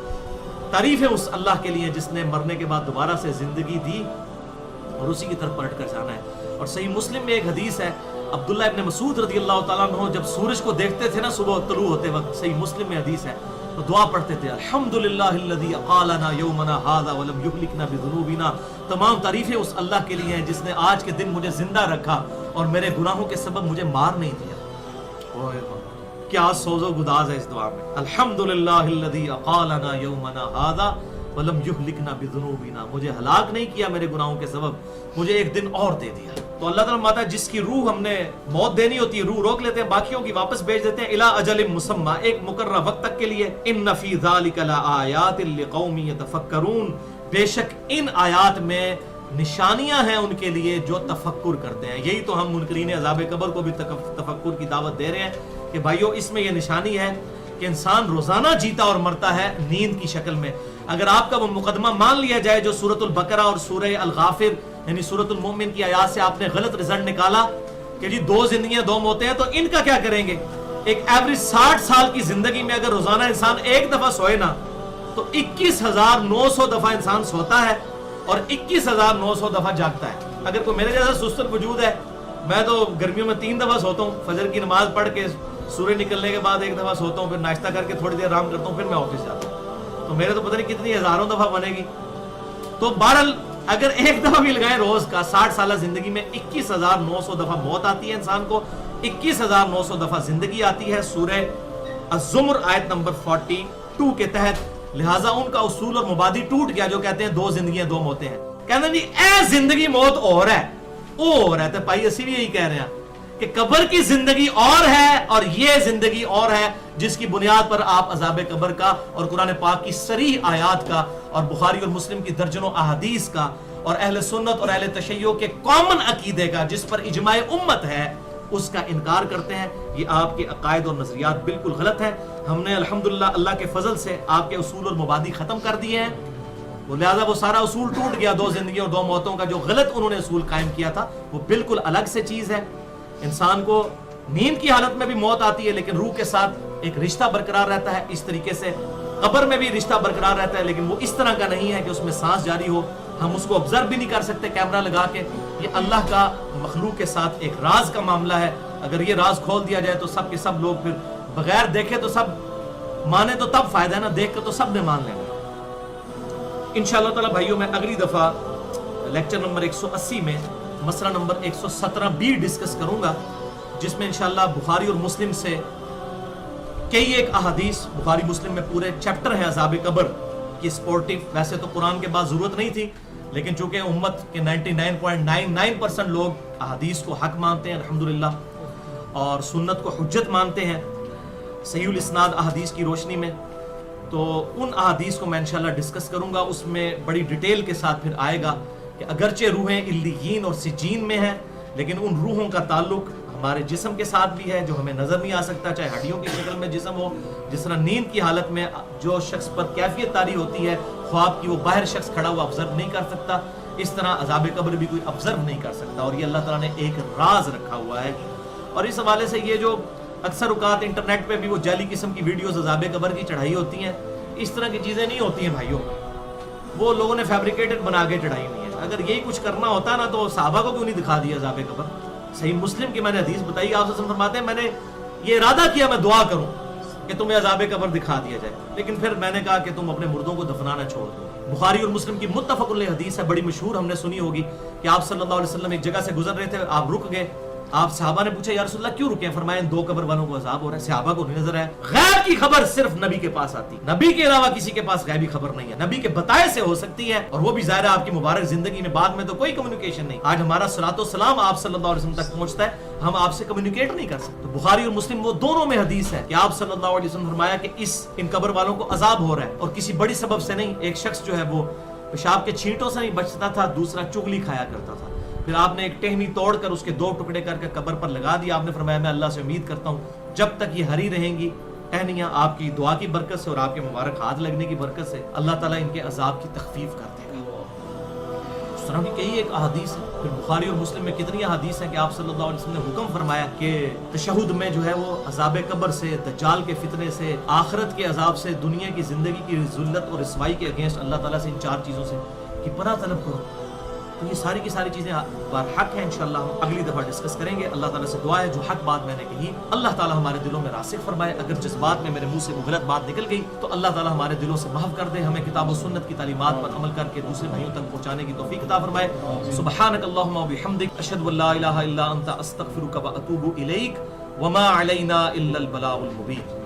تعریف ہے اس اللہ کے لیے جس نے مرنے کے بعد دوبارہ سے زندگی دی اور اسی کی طرف پلٹ کر جانا ہے۔ اور صحیح مسلم میں ایک حدیث ہے، عبداللہ ابن مسعود رضی اللہ تعالیٰ عنہ جب سورج کو دیکھتے تھے نا صبح طلوع ہوتے وقت، صحیح مسلم میں حدیث ہے، تو دعا پڑھتے تھے الحمدللہ الذی اقالنا یومنا ھذا ولم یہلکنا بذنوبنا، تمام تعریفیں اس اللہ کے لیے ہیں جس نے آج کے دن مجھے زندہ رکھا اور میرے گناہوں کے سبب مجھے مار نہیں دیا۔ کیا سوز و گداز ہے اس دعا میں، الحمدللہ الذی اقالنا یومنا ھذا ولم یہلکنا بذنوبنا، مجھے ہلاک نہیں کیا میرے گناہوں کے سبب، مجھے ایک دن اور دے دیا۔ تو اللہ تعالیٰ ماتا جس کی روح ہم نے موت دینی ہوتی ہے روح روک لیتے ہیں، باقیوں کی واپس بھیج دیتے ہیں الی اجل مسمی، ایک مقررہ وقت تک کے لیے۔ ان فی ذلک لآیات لقوم یتفکرون، بے شک ان آیات میں نشانیاں ہیں ان کے لیے جو تفکر کرتے ہیں۔ یہی تو ہم منکرین عذاب قبر کو بھی تفکر کی دعوت دے رہے ہیں کہ بھائیو اس میں یہ نشانی ہے کہ انسان روزانہ جیتا اور مرتا ہے نیند کی شکل میں۔ اگر آپ کا وہ مقدمہ مان لیا جائے جو سورۃ البقرہ اور سورہ الغافر یعنی سورۃ المؤمن کی آیات سے آپ نے غلط رزلٹ نکالا کہ جی 2 زندگیاں 2 موتیں ہیں، تو ان کا کیا کریں گے؟ ایک ایوریج 60 سال کی زندگی میں اگر روزانہ انسان ایک دفعہ سوئے نا تو 21,900 دفعہ انسان سوتا ہے اور 21,900 دفعہ جاگتا ہے۔ اگر کوئی میرے جیسا سست وجود ہے، میں تو گرمیوں میں 3 دفعہ سوتا ہوں، فجر کی نماز پڑھ کے سورج نکلنے کے بعد 1 دفعہ سوتا ہوں، پھر ناشتہ کر کے تھوڑی دیر آرام کرتا ہوں، پھر میں آفس جاتا ہوں۔ تو میرے تو پتہ نہیں کتنی ہزاروں دفعہ بنے گی. تو بہرحال اگر ایک دفعہ بھی لگائیں روز کا 60 سالہ زندگی میں 21,900 دفعہ موت آتی ہے انسان کو, 21,900 دفعہ زندگی آتی ہے سورہ الزمر آیت نمبر 42 کے تحت. لہٰذا ان کا اصول اور مبادی ٹوٹ گیا جو کہتے ہیں 2 زندگیاں 2 موتیں ہیں. کہنا جی اے زندگی موت اور ہے, اور ہے. تو بھائی اسی بھی یہی کہہ رہے ہیں کہ قبر کی زندگی اور ہے اور یہ زندگی اور ہے, جس کی بنیاد پر آپ عذاب قبر کا اور قرآن پاک کی صریح آیات کا اور بخاری اور مسلم کی درجنوں احادیث کا اور اہل سنت اور اہل تشیع کے کامن عقیدے کا جس پر اجماع امت ہے اس کا انکار کرتے ہیں. یہ آپ کے عقائد اور نظریات بالکل غلط ہیں. ہم نے الحمدللہ اللہ کے فضل سے آپ کے اصول اور مبادی ختم کر دیے ہیں. لہٰذا وہ سارا اصول ٹوٹ گیا 2 زندگیوں اور 2 موتوں کا جو غلط انہوں نے اصول قائم کیا تھا, وہ بالکل الگ سے چیز ہے. انسان کو نیند کی حالت میں بھی موت آتی ہے لیکن روح کے ساتھ ایک رشتہ برقرار رہتا ہے. اس طریقے سے قبر میں بھی رشتہ برقرار رہتا ہے لیکن وہ اس طرح کا نہیں ہے کہ اس میں سانس جاری ہو, ہم اس کو آبزرو بھی نہیں کر سکتے کیمرہ لگا کے. یہ اللہ کا مخلوق کے ساتھ ایک راز کا معاملہ ہے. اگر یہ راز کھول دیا جائے تو سب کے سب لوگ پھر بغیر دیکھے تو سب مانے تو تب فائدہ ہے نا, دیکھ کے تو سب نے مان لینا. انشاءاللہ تعالی بھائیوں میں اگلی دفعہ لیکچر نمبر 180 میں مسئلہ نمبر 117 بھی ڈسکس کروں گا, جس میں انشاءاللہ بخاری اور مسلم سے کئی ایک احادیث, بخاری مسلم میں پورے چیپٹر ہیں عذاب قبر کی سپورٹیو. ویسے تو قرآن کے بعد ضرورت نہیں تھی لیکن چونکہ امت کے 99.99% لوگ احادیث کو حق مانتے ہیں الحمدللہ اور سنت کو حجت مانتے ہیں صحیح الاسناد احادیث کی روشنی میں, تو ان احادیث کو میں انشاءاللہ ڈسکس کروں گا. اس میں بڑی ڈیٹیل کے ساتھ پھر آئے گا کہ اگرچہ روحیں علیین اور سجین میں ہیں لیکن ان روحوں کا تعلق ہمارے جسم کے ساتھ بھی ہے جو ہمیں نظر نہیں آ سکتا, چاہے ہڈیوں کی شکل میں جسم ہو. جس طرح نیند کی حالت میں جو شخص پر کیفیت طاری ہوتی ہے خواب کی, وہ باہر شخص کھڑا ہوا آبزرو نہیں کر سکتا, اس طرح عذاب قبر بھی کوئی آبزرو نہیں کر سکتا. اور یہ اللہ تعالیٰ نے ایک راز رکھا ہوا ہے. اور اس حوالے سے یہ جو اکثر اوقات انٹرنیٹ پہ بھی وہ جعلی قسم کی ویڈیوز عذاب قبر کی چڑھائی ہوتی ہیں, اس طرح کی چیزیں نہیں ہوتی ہیں بھائیوں, وہ لوگوں نے فیبریکیٹڈ بنا کے چڑھائی ہوئی ہیں. اگر یہی کچھ کرنا ہوتا نا تو صحابہ کو کیوں نہیں دکھا دیا عذاب قبر. صحیح مسلم کی میں نے حدیث بتائی, آپ سے فرماتے ہیں میں نے یہ ارادہ کیا میں دعا کروں کہ تمہیں عذاب قبر دکھا دیا جائے, لیکن پھر میں نے کہا کہ تم اپنے مردوں کو دفنانا چھوڑ دو. بخاری اور مسلم کی متفق علیہ حدیث ہے, بڑی مشہور, ہم نے سنی ہوگی کہ آپ صلی اللہ علیہ وسلم ایک جگہ سے گزر رہے تھے, آپ رک گئے. آپ صحابہ نے پوچھا یا رسول اللہ کیوں رکے؟ فرمایا ان 2 قبر والوں کو عذاب ہو رہا ہے. صحابہ کو نہیں نظر آیا. غیب کی خبر صرف نبی کے پاس آتی, نبی کے علاوہ کسی کے پاس غیبی خبر نہیں ہے. نبی کے بتائے سے ہو سکتی ہے اور وہ بھی ظاہر ہے آپ کی مبارک زندگی میں, بعد میں تو کوئی کمیونیکیشن نہیں. آج ہمارا صلاۃ و سلام آپ صلی اللہ علیہ وسلم تک پہنچتا ہے, ہم آپ سے کمیونیکیٹ نہیں کر سکتے. بخاری اور مسلم وہ دونوں میں حدیث ہے کہ آپ صلی اللہ علیہ وسلم فرمایا کہ ان قبر والوں کو عذاب ہو رہا ہے اور کسی بڑی سبب سے نہیں. ایک شخص جو ہے وہ پیشاب کے چھینٹوں سے نہیں بچتا تھا, دوسرا چغلی کھایا کرتا تھا. پھر آپ نے ایک ٹہنی توڑ کر اس کے 2 ٹکڑے کر کے قبر پر لگا دیا. آپ نے فرمایا میں اللہ سے امید کرتا ہوں جب تک یہ ہری رہیں گی ٹہنیاں, آپ کی دعا کی برکت سے اور آپ کے مبارک ہاتھ لگنے کی برکت سے اللہ تعالیٰ ان کے عذاب کی تخفیف کر دے گا. اس طرح کی کئی ایک احادیث ہیں. پھر بخاری اور مسلم میں کتنی احادیث ہیں کہ آپ صلی اللہ علیہ وسلم نے حکم فرمایا کہ تشہد میں جو ہے وہ عذاب قبر سے, دجال کے فتنے سے, آخرت کے عذاب سے, دنیا کی زندگی کی ذلت اور رسوائی کے اگینسٹ اللہ تعالیٰ سے ان 4 چیزوں سے کہ پناہ طلب کرو. تو یہ ساری کی ساری چیزیں بار حق ہیں, انشاءاللہ ہم اگلی دفعہ ڈسکس کریں گے. اللہ تعالیٰ سے دعا ہے جو حق بات میں نے کہی اللہ تعالیٰ ہمارے دلوں میں راسخ فرمائے. اگر جس بات میں میرے منہ سے وہ غلط بات نکل گئی تو اللہ تعالیٰ ہمارے دلوں سے معاف کر دے, ہمیں کتاب و سنت کی تعلیمات پر عمل کر کے دوسرے بھائیوں تک پہنچانے کی توفیق عطا فرمائے. سبحانک اللہم و بحمدک, اشہد ان لا الہ الا انت, استغفرک و اتوب الیک, وما علینا الا البلاغ المبین.